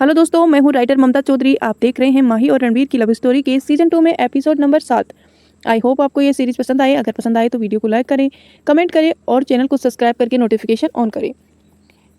Hello दोस्तों, मैं हूँ राइटर ममता चौधरी। आप देख रहे हैं माही और रणवीर की लव स्टोरी के सीजन 2 में एपिसोड नंबर 7। आई होप आपको ये सीरीज पसंद आए। अगर पसंद आए तो वीडियो को लाइक करें, कमेंट करें और चैनल को सब्सक्राइब करके नोटिफिकेशन ऑन करें।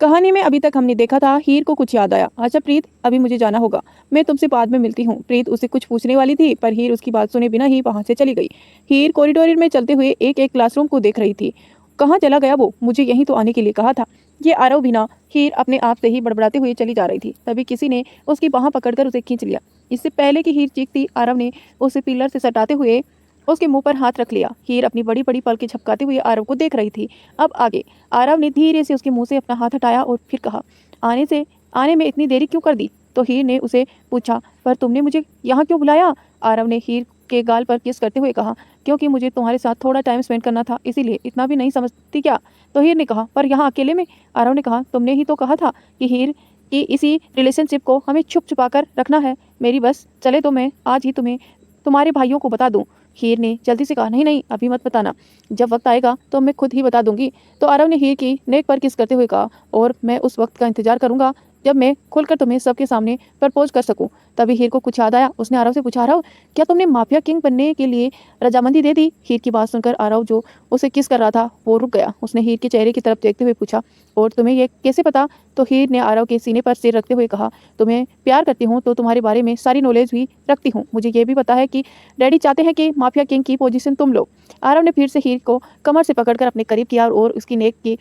कहानी में अभी तक हमने देखा था हीर को कुछ याद आया। अच्छा प्रीत, अभी मुझे जाना होगा, मैं तुमसे बाद में मिलती हूँ। प्रीत उससे कुछ पूछने वाली थी पर हीर उसकी बात सुने बिना ही वहां से चली गई। हीर कॉरिडोर में चलते हुए एक एक क्लासरूम को देख रही थी। कहाँ चला गया वो? मुझे यहीं तो आने के लिए कहा था। ये आरव बिना। हीर अपने आप से ही बड़बड़ाते हुए चली जा रही थी। तभी किसी ने उसकी बाह पकड़कर उसे खींच लिया। इससे पहले कि हीर चीखती, आरव ने उसे पिलर से सटाते हुए उसके मुंह पर हाथ रख लिया। हीर अपनी बड़ी बड़ी पलकें झपकाते हुए आरव को देख रही थी। अब आगे। आरव ने धीरे से उसके मुंह से अपना हाथ हटाया और फिर कहा, आने में इतनी देरी क्यों कर दी? तो हीर ने उसे पूछा, पर तुमने मुझे यहाँ क्यों बुलाया? आरव ने हीर के गाल पर किस करते हुए कहा, क्योंकि मुझे तुम्हारे साथ थोड़ा टाइम स्पेंड करना था, इसीलिए। इतना भी नहीं समझती क्या? तो हीर ने कहा, पर यहाँ अकेले में? आरव ने कहा, तुमने ही तो कहा था कि हीर की इसी रिलेशनशिप को हमें छुप छुपा कर रखना है। मेरी बस चले तो मैं आज ही तुम्हें तुम्हारे भाइयों को बता दूं। हीर ने जल्दी से कहा, नहीं नहीं, अभी मत बताना, जब वक्त आएगा तो मैं खुद ही बता दूंगी। तो आरव ने हीर की नेक पर किस करते हुए कहा, और मैं उस वक्त का इंतजार करूंगा जब मैं खुलकर तुम्हें सबके सामने प्रपोज कर सकूं। तभी हीर को कुछ याद आया। उसने आरव से पूछा, आरव, क्या तुमने माफिया किंग बनने के लिए रजामंदी दे दी? हीर की बात सुनकर आरव, जो उसे किस कर रहा था, वो रुक गया। उसने हीर के चेहरे की तरफ देखते हुए पूछा, और तुम्हें ये कैसे पता? तो हीर ने आरव के सीने पर सिर रखते हुए कहा, तुम्हें प्यार करती हूँ तो तुम्हारे बारे में सारी नॉलेज भी रखती हूँ। मुझे ये भी पता है कि डैडी चाहते हैं कि माफिया किंग की पोजीशन तुम लो। आरव ने फिर से हीर को कमर से पकड़कर अपने करीब किया और उसकी नेक की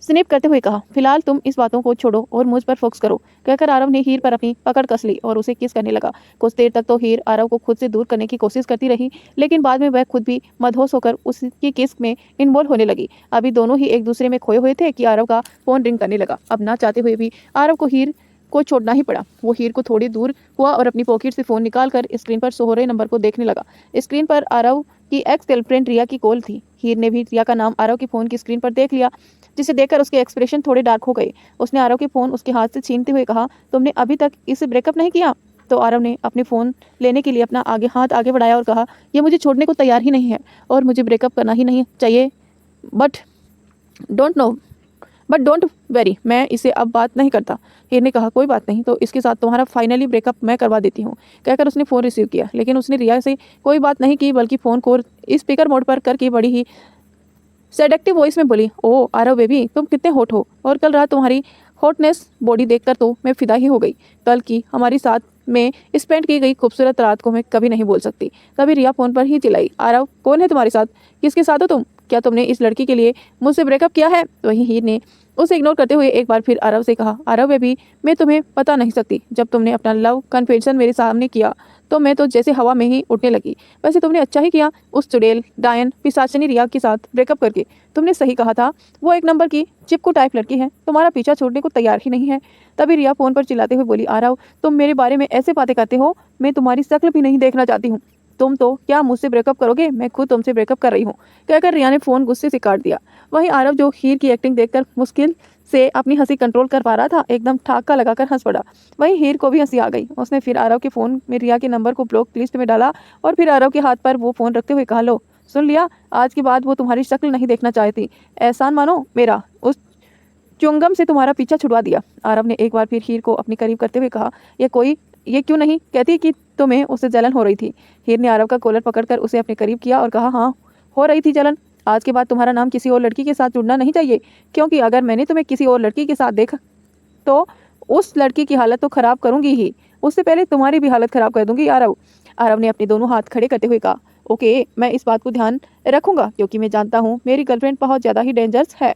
स्निप करते हुए कहा, फिलहाल तुम इस बातों को छोड़ो और मुझ पर फोकस करो। कहकर आरव ने हीर पर अपनी पकड़ कस ली और उसे किस करने लगा। कुछ देर तक तो हीर आरव को खुद से दूर करने की कोशिश करती रही, लेकिन बाद में वह खुद भी मदहोश होकर उसकी किस में इन्वॉल्व होने लगी। अभी दोनों ही एक दूसरे में खोए हुए थे कि आरव का फोन रिंग करने लगा। अब ना चाहते हुए भी आरव को हीर को छोड़ना ही पड़ा। वो हीर को थोड़ी दूर हुआ और अपनी पॉकेट से फोन निकालकर स्क्रीन पर शो हो रहे नंबर को देखने लगा। स्क्रीन पर आरव की एक्स गर्लफ्रेंड रिया की कॉल थी। हीर ने भी रिया का नाम आरव की फोन की स्क्रीन पर देख लिया, जिसे देखकर उसके एक्सप्रेशन थोड़े डार्क हो गए। उसने आरव के फोन उसके हाथ से छीनते हुए कहा, तुमने अभी तक इससे ब्रेकअप नहीं किया? तो आरव ने अपने फोन लेने के लिए अपना हाथ आगे बढ़ाया और कहा, यह मुझे छोड़ने को तैयार ही नहीं है और मुझे ब्रेकअप करना ही नहीं चाहिए, बट डोंट वेरी, मैं इसे अब बात नहीं करता। हीर ने कहा, कोई बात नहीं, तो इसके साथ तुम्हारा फाइनली ब्रेकअप मैं करवा देती हूँ। कहकर उसने फ़ोन रिसीव किया, लेकिन उसने रिया से कोई बात नहीं की, बल्कि फ़ोन को स्पीकर मोड पर करके बड़ी ही सेडेक्टिव वॉइस में बोली, ओ आरव बेबी, तुम कितने हॉट हो, और कल रात तुम्हारी हॉटनेस बॉडी देखकर तो मैं फिदा ही हो गई। कल की हमारी साथ में स्पेंड की गई खूबसूरत रात को मैं कभी नहीं भूल सकती। तभी रिया फ़ोन पर ही चिल्लाई, आरव, कौन है तुम्हारे साथ? किसके साथ हो तुम? क्या तुमने इस लड़की के लिए मुझसे ब्रेकअप किया है? तो वहीं हीर ने उसे इग्नोर करते हुए एक बार फिर आरव से कहा, आरव बेबी, मैं तुम्हें बता नहीं सकती। जब तुमने अपना लव कन्फेशन मेरे सामने किया तो मैं तो जैसे हवा में ही उठने लगी। वैसे तुमने अच्छा ही किया उस चुड़ैल डायन पिशाचिनी रिया के साथ ब्रेकअप करके। तुमने सही कहा था, वो एक नंबर की चिपकू टाइप लड़की है, तुम्हारा पीछा छोड़ने को तैयार ही नहीं है। तभी रिया फ़ोन पर चिल्लाते हुए बोली, आरव, तुम मेरे बारे में ऐसे बातें करते हो, मैं तुम्हारी शक्ल भी नहीं देखना चाहती हूँ। तुम तो क्या मुझसे ब्रेकअप करोगे? मैं खुद तुमसे ब्रेकअप कर रही हूँ। कहकर रिया ने फ़ोन गुस्से से काट दिया। वहीं आरव, जो हीर की एक्टिंग देखकर मुश्किल से अपनी हंसी कंट्रोल कर पा रहा था, एकदम ठाका लगाकर हंस पड़ा। वहीं हीर को भी हंसी आ गई। उसने फिर आरव के फ़ोन में रिया के नंबर को ब्लॉक लिस्ट में डाला और फिर आरव के हाथ पर वो फ़ोन रखते हुए कहा, लो सुन लिया, आज के बाद वो तुम्हारी शक्ल नहीं देखना चाहती। एहसान मानो मेरा, उस च्युइंगम से तुम्हारा पीछा छुड़वा दिया। आरव ने एक बार फिर हीर को अपने करीब करते हुए कहा, ये क्यों नहीं कहती कि तुम्हें उससे जलन हो रही थी? हीर ने आरव का कॉलर पकड़कर उसे अपने करीब किया और कहा, हाँ, हो रही थी जलन। आज के बाद तुम्हारा नाम किसी और लड़की के साथ जुड़ना नहीं चाहिए, क्योंकि अगर मैंने तुम्हें किसी और लड़की के साथ देखा तो उस लड़की की हालत तो खराब करूंगी ही, उससे पहले तुम्हारी भी हालत खराब कर दूंगी। आरव ने अपने दोनों हाथ खड़े करते हुए कहा, ओके, मैं इस बात को ध्यान रखूंगा, क्योंकि मैं जानता हूँ मेरी गर्लफ्रेंड बहुत ज़्यादा ही डेंजरस है।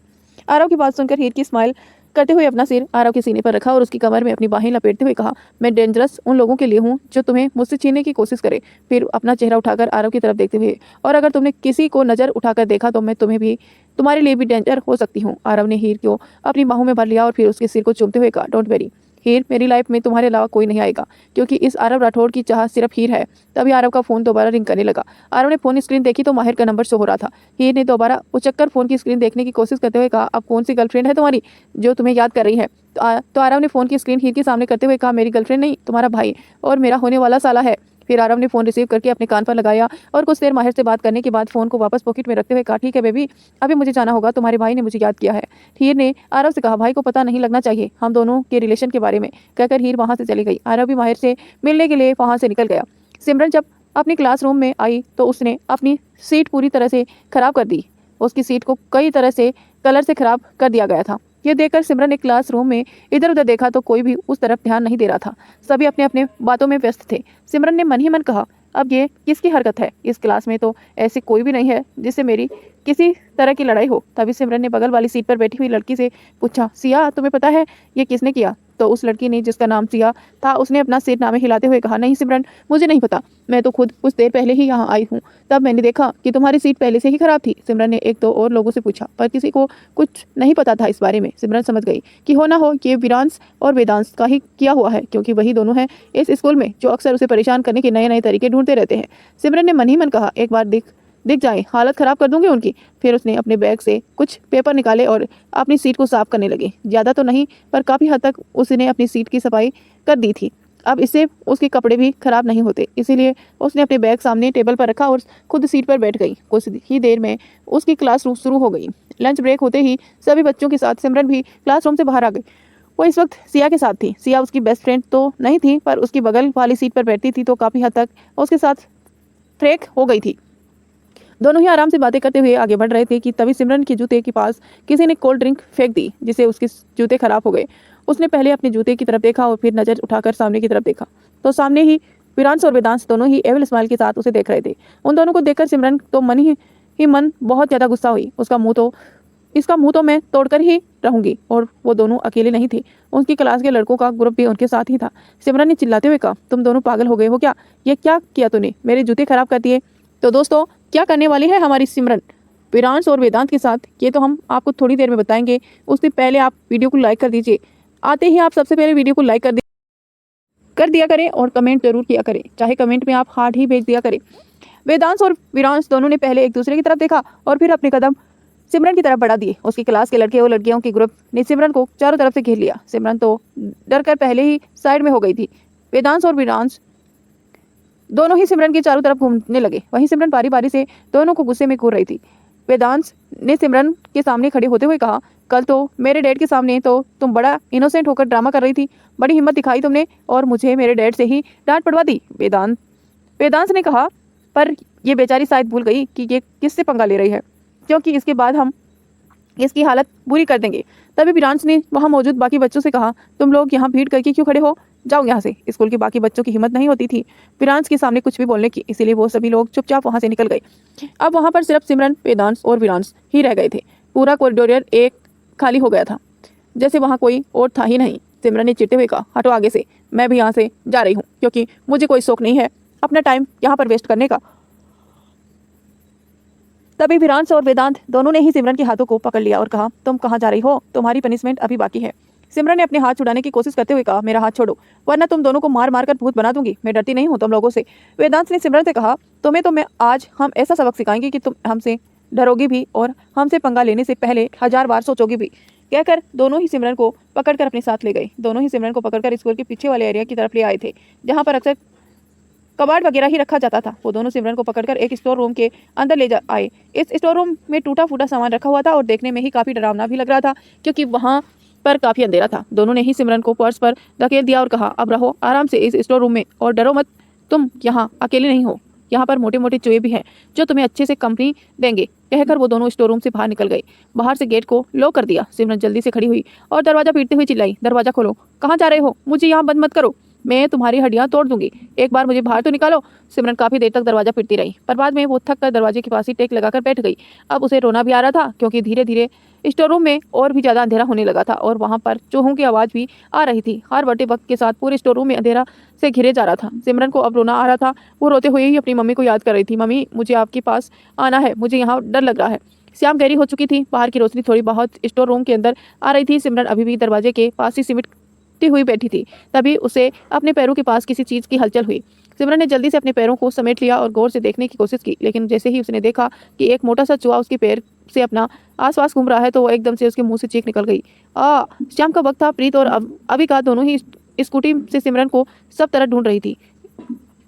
आरव की बात सुनकर हीर की स्माइल करते हुए अपना सिर आरव के सीने पर रखा और उसकी कमर में अपनी बाहें लपेटते हुए कहा, मैं डेंजरस उन लोगों के लिए हूँ जो तुम्हें मुझसे छीनने की कोशिश करे। फिर अपना चेहरा उठाकर आरव की तरफ देखते हुए, और अगर तुमने किसी को नज़र उठाकर देखा तो मैं तुम्हारे लिए भी डेंजर हो सकती हूँ। आरव ने हीर को अपनी बाहों में भर लिया और फिर उसके सिर को चूमते हुए कहा, डोंट वेरी हीर, मेरी लाइफ में तुम्हारे अलावा कोई नहीं आएगा, क्योंकि इस आरव राठौड़ की चाह सिर्फ हीर है। तभी आरव का फ़ोन दोबारा रिंग करने लगा। आरव ने फ़ोन स्क्रीन देखी तो माहिर का नंबर शो हो रहा था। हीर ने दोबारा उचक्कर फ़ोन की स्क्रीन देखने की कोशिश करते हुए कहा, अब कौन सी गर्लफ्रेंड है तुम्हारी जो तुम्हें याद कर रही है? तो आरव ने फ़ोन की स्क्रीन हीर के सामने करते हुए कहा, मेरी गर्लफ्रेंड नहीं, तुम्हारा भाई और मेरा होने वाला साला है। फिर आरव ने फ़ोन रिसीव करके अपने कान पर लगाया और कुछ देर माहिर से बात करने के बाद फ़ोन को वापस पॉकेट में रखते हुए कहा, ठीक है बेबी, अभी मुझे जाना होगा, तुम्हारे भाई ने मुझे याद किया है। हीर ने आरव से कहा, भाई को पता नहीं लगना चाहिए हम दोनों के रिलेशन के बारे में, कहकर हीर वहाँ से चली गई। आरव भी माहिर से मिलने के लिए वहाँ से निकल गया। सिमरन जब अपनी क्लासरूम में आई तो उसने अपनी सीट पूरी तरह से खराब कर दी। उसकी सीट को कई तरह से कलर से खराब कर दिया गया था। यह देखकर सिमरन ने क्लासरूम में इधर उधर देखा तो कोई भी उस तरफ ध्यान नहीं दे रहा था। सभी अपने अपने बातों में व्यस्त थे। सिमरन ने मन ही मन कहा, अब ये किसकी हरकत है? इस क्लास में तो ऐसी कोई भी नहीं है जिससे मेरी किसी तरह की लड़ाई हो। तभी सिमरन ने बगल वाली सीट पर बैठी हुई लड़की से पूछा, सिया तुम्हें पता है ये किसने किया? तो उस लड़की ने, जिसका नाम सिया था, उसने अपना सिर नामे हिलाते हुए कहा, नहीं सिमरन, मुझे नहीं पता, मैं तो खुद कुछ देर पहले ही यहाँ आई हूँ, तब मैंने देखा कि तुम्हारी सीट पहले से ही खराब थी। सिमरन ने एक दो और लोगों से पूछा पर किसी को कुछ नहीं पता था इस बारे में। सिमरन समझ गई कि हो ना हो ये विरांश और वेदांश का ही किया हुआ है, क्योंकि वही दोनों हैं इस स्कूल में जो अक्सर उसे परेशान करने के नए नए तरीके ढूंढते रहते हैं। सिमरन ने मन ही मन कहा, एक बार दिख जाए हालत खराब कर दूंगी उनकी। फिर उसने अपने बैग से कुछ पेपर निकाले और अपनी सीट को साफ करने लगी। ज़्यादा तो नहीं पर काफ़ी हद तक उसने अपनी सीट की सफाई कर दी थी। अब इससे उसके कपड़े भी खराब नहीं होते, इसीलिए उसने अपने बैग सामने टेबल पर रखा और खुद सीट पर बैठ गई। कुछ ही देर में उसकी क्लास शुरू हो गई। लंच ब्रेक होते ही सभी बच्चों के साथ सिमरन भी क्लासरूम से बाहर आ गई। वो इस वक्त सिया के साथ थी। सिया उसकी बेस्ट फ्रेंड तो नहीं थी पर उसकी बगल वाली सीट पर बैठती थी तो काफ़ी हद तक उसके साथ फ्रेक हो गई थी। दोनों ही आराम से बातें करते हुए आगे बढ़ रहे थे कि तभी सिमरन के जूते के पास किसी ने कोल्ड ड्रिंक फेंक दी, जिससे उसके जूते खराब हो गए। उसने पहले अपने जूते की तरफ देखा और फिर नज़र उठाकर सामने की तरफ देखा तो सामने ही विरांश और वेदांश दोनों ही एविल स्माइल के साथ उसे देख रहे थे। उन दोनों को देखकर सिमरन तो मन बहुत ज़्यादा गुस्सा हुई। इसका मुंह तो मैं तोड़कर ही रहूंगी। और वो दोनों अकेले नहीं थे, उनकी क्लास के लड़कों का ग्रुप भी उनके साथ ही था। सिमरन ने चिल्लाते हुए कहा, तुम दोनों पागल हो गए हो क्या? ये क्या किया तूने? मेरे जूते खराब कर दिए। तो दोस्तों, क्या करने वाली है हमारी सिमरन विरांश और वेदांत के साथ, ये तो हम आपको थोड़ी देर में बताएंगे। उससे पहले आप वीडियो को लाइक कर दीजिए। आते ही आप सबसे पहले वीडियो को लाइक कर दिया करें और कमेंट जरूर किया करें, चाहे कमेंट में आप हार्ट ही भेज दिया करें। वेदांश और विरांश दोनों ने पहले एक दूसरे की तरफ देखा और फिर अपने कदम सिमरन की तरफ बढ़ा दिए। उसकी क्लास के लड़के और लड़कियों के ग्रुप ने सिमरन को चारों तरफ से घेर लिया। सिमरन तो डर कर पहले ही साइड में हो गई थी। वेदांश और विरांश दोनों ही सिमरन के चारों तरफ घूमने लगे। वहीं सिमरन बारी बारी से दोनों को गुस्से में घूर रही थी। वेदांश ने सिमरन के सामने खड़े होते हुए कहा, कल तो मेरे डैड के सामने तो तुम बड़ा इनोसेंट होकर ड्रामा कर रही थी, बड़ी हिम्मत दिखाई तुमने और मुझे मेरे डैड से ही डांट पड़वा दी। वेदांश ने कहा, पर ये बेचारी शायद भूल गई कि ये किससे पंगा ले रही है, क्योंकि इसके बाद हम इसकी हालत बुरी कर देंगे। तभी विरांश ने वहाँ मौजूद बाकी बच्चों से कहा, तुम लोग यहाँ भीड़ करके क्यों खड़े हो? जाओ यहाँ से। स्कूल के बाकी बच्चों की हिम्मत नहीं होती थी विरांश के सामने कुछ भी बोलने की, इसीलिए वो सभी लोग चुपचाप वहाँ से निकल गए। अब वहाँ पर सिर्फ सिमरन, वेदांश और विरांश ही रह गए थे। पूरा कॉरिडोर एक खाली हो गया था, जैसे वहाँ कोई और था ही नहीं। सिमरन ने चिढ़ते हुए कहा, हटो आगे से, मैं भी यहाँ से जा रही हूँ, क्योंकि मुझे कोई शौक नहीं है अपना टाइम यहाँ पर वेस्ट करने का। तभी विरांश और वेदांत दोनों ने ही सिमरन के हाथों को पकड़ लिया और कहा, तुम कहाँ जा रही हो? तुम्हारी पनिशमेंट अभी बाकी है। सिमरन ने अपने हाथ छुड़ाने की कोशिश करते हुए कहा, मेरा हाथ छोड़ो वरना तुम दोनों को मार मार कर भूत बना दूंगी। मैं डरती नहीं हूँ तुम लोगों से। वेदांत ने सिमरन से कहा, तुम्हें तो मैं आज हम ऐसा सबक सिखाएंगे कि तुम हमसे डरोगी भी और हमसे पंगा लेने से पहले 1000 बार सोचोगी भी। कहकर दोनों ही सिमरन को पकड़कर अपने साथ ले गए। दोनों ही सिमरन को पकड़कर स्कूल के पीछे वाले एरिया की तरफ ले आए थे, जहाँ पर अक्सर कबाड़ वगैरह ही रखा जाता था। वो दोनों सिमरन को पकड़कर एक स्टोर रूम के अंदर ले आए। इस स्टोर रूम में टूटा फूटा सामान रखा हुआ था और देखने में ही काफ़ी डरावना भी लग रहा था, क्योंकि वहाँ पर काफ़ी अंधेरा था। दोनों ने ही सिमरन को पर्स पर धकेल दिया और कहा, अब रहो आराम से इस स्टोर रूम में और डरो मत, तुम यहाँ अकेले नहीं हो, यहाँ पर मोटे मोटे चूहे भी हैं जो तुम्हें अच्छे से कंपनी देंगे। कहकर वो दोनों स्टोर रूम से बाहर निकल गए। बाहर से गेट को लॉक कर दिया। सिमरन जल्दी से खड़ी हुई और दरवाजा पीटते हुए चिल्लाई, दरवाजा खोलो, कहाँ जा रहे हो? मुझे यहाँ बंद मत करो, मैं तुम्हारी हड्डियां तोड़ दूंगी, एक बार मुझे बाहर तो निकालो। सिमरन काफ़ी देर तक दरवाजा पीटती रही, पर बाद में वो थक कर दरवाजे के पास ही टेक लगाकर बैठ गई। अब उसे रोना भी आ रहा था, क्योंकि धीरे धीरे स्टोर रूम में और भी ज़्यादा अंधेरा होने लगा था और वहाँ पर चूहों की आवाज़ भी आ रही थी। हर बढ़ते वक्त के साथ पूरे स्टोर रूम में अंधेरा से घिरे जा रहा था। सिमरन को अब रोना आ रहा था। वो रोते हुए ही अपनी मम्मी को याद कर रही थी, मम्मी मुझे आपके पास आना है, मुझे यहाँ डर लग रहा है। शाम गहरी हो चुकी थी, बाहर की रोशनी थोड़ी बहुत स्टोर रूम के अंदर आ रही थी। सिमरन अभी भी दरवाजे के पास ही सिमटती हुई बैठी थी। तभी उसे अपने पैरों के पास किसी चीज़ की हलचल हुई। सिमरन ने जल्दी से अपने पैरों को समेट लिया और गौर से देखने की कोशिश की, लेकिन जैसे ही उसने देखा कि एक मोटा सा चूहा उसके पैर से अपना आसपास घूम रहा है तो वो एकदम से उसके मुंह से चीख निकल गई। शाम का वक्त था। प्रीत और अविका दोनों ही स्कूटी से सिमरन को सब तरह ढूंढ रही थी।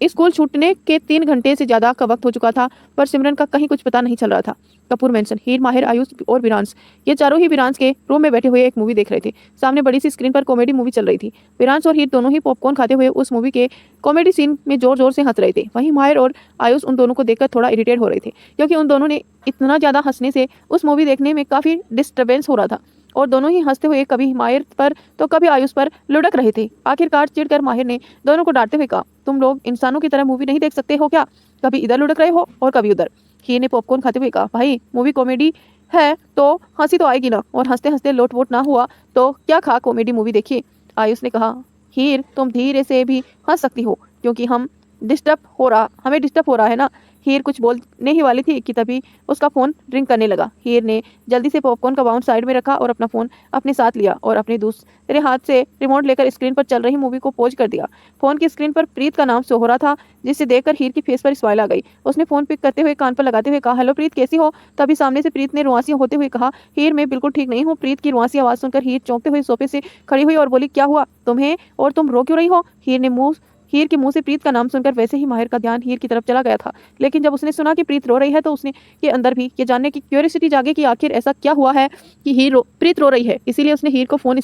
स्कूल छूटने के 3 घंटे से ज़्यादा का वक्त हो चुका था, पर सिमरन का कहीं कुछ पता नहीं चल रहा था। कपूर मेंशन हीर, माहिर, आयुष और विरांश, ये चारों ही विरांश के रूम में बैठे हुए एक मूवी देख रहे थे। सामने बड़ी सी स्क्रीन पर कॉमेडी मूवी चल रही थी। विरांश और हीर दोनों ही पॉपकॉर्न खाते हुए उस मूवी के कॉमेडी सीन में जोर जोर से हंस रहे थे। वहीं माहिर और आयुष उन दोनों को देखकर थोड़ा इरिटेट हो रहे थे, क्योंकि उन दोनों ने इतना ज़्यादा हंसने से उस मूवी देखने में काफ़ी डिस्टर्बेंस हो रहा था और दोनों ही हंसते हुए कभी माहिर पर तो कभी आयुष पर लुढ़क रहे थे। आखिरकार चिढ़कर माहिर ने दोनों को डांटते हुए कहा, तुम लोग इंसानों की तरह मूवी नहीं देख सकते हो क्या? कभी इधर लुढ़क रहे हो और कभी उधर। हीर ने पॉपकॉर्न खाते हुए कहा, भाई मूवी कॉमेडी है तो हंसी तो आएगी ना, और हंसते हंसते लोट वोट ना हुआ तो क्या खा कॉमेडी मूवी देखिए। आयुष ने कहा, हीर तुम धीरे से भी हंस सकती हो, क्योंकि हमें डिस्टर्ब हो रहा है ना। हीर कुछ बोलने ही वाली थी कि तभी उसका फ़ोन रिंग करने लगा। हीर ने जल्दी से पॉपकॉर्न का बाउंड साइड में रखा और अपना फ़ोन अपने साथ लिया और अपने दूसरे हाथ से रिमोट लेकर स्क्रीन पर चल रही मूवी को पॉज कर दिया। फ़ोन की स्क्रीन पर प्रीत का नाम शो हो रहा था, जिसे देखकर हीर की फेस पर स्माइल आ गई। उसने फ़ोन पिक करते हुए कान पर लगाते हुए कहा, हेलो प्रीत, कैसी हो? तभी सामने से प्रीत ने रुआंसियां होते हुए कहा, हीर मैं बिल्कुल ठीक नहीं हूँ। प्रीत की रुआंसी आवाज़ सुनकर हीर चौंकते हुए सोफे से खड़ी हुई और बोली, क्या हुआ तुम्हें, और तुम रो क्यों रही हो? हीर के मुंह से प्रीत का नाम सुनकर वैसे ही माहिर का ध्यान हीर की तरफ चला गया था, लेकिन जब उसने सुना कि प्रीत रो रही है तो उसने के अंदर भी ये जानने की क्यूरियोसिटी जागे कि आखिर ऐसा क्या हुआ है कि प्रीत रो रही है। इसीलिए उसने हीर को फोन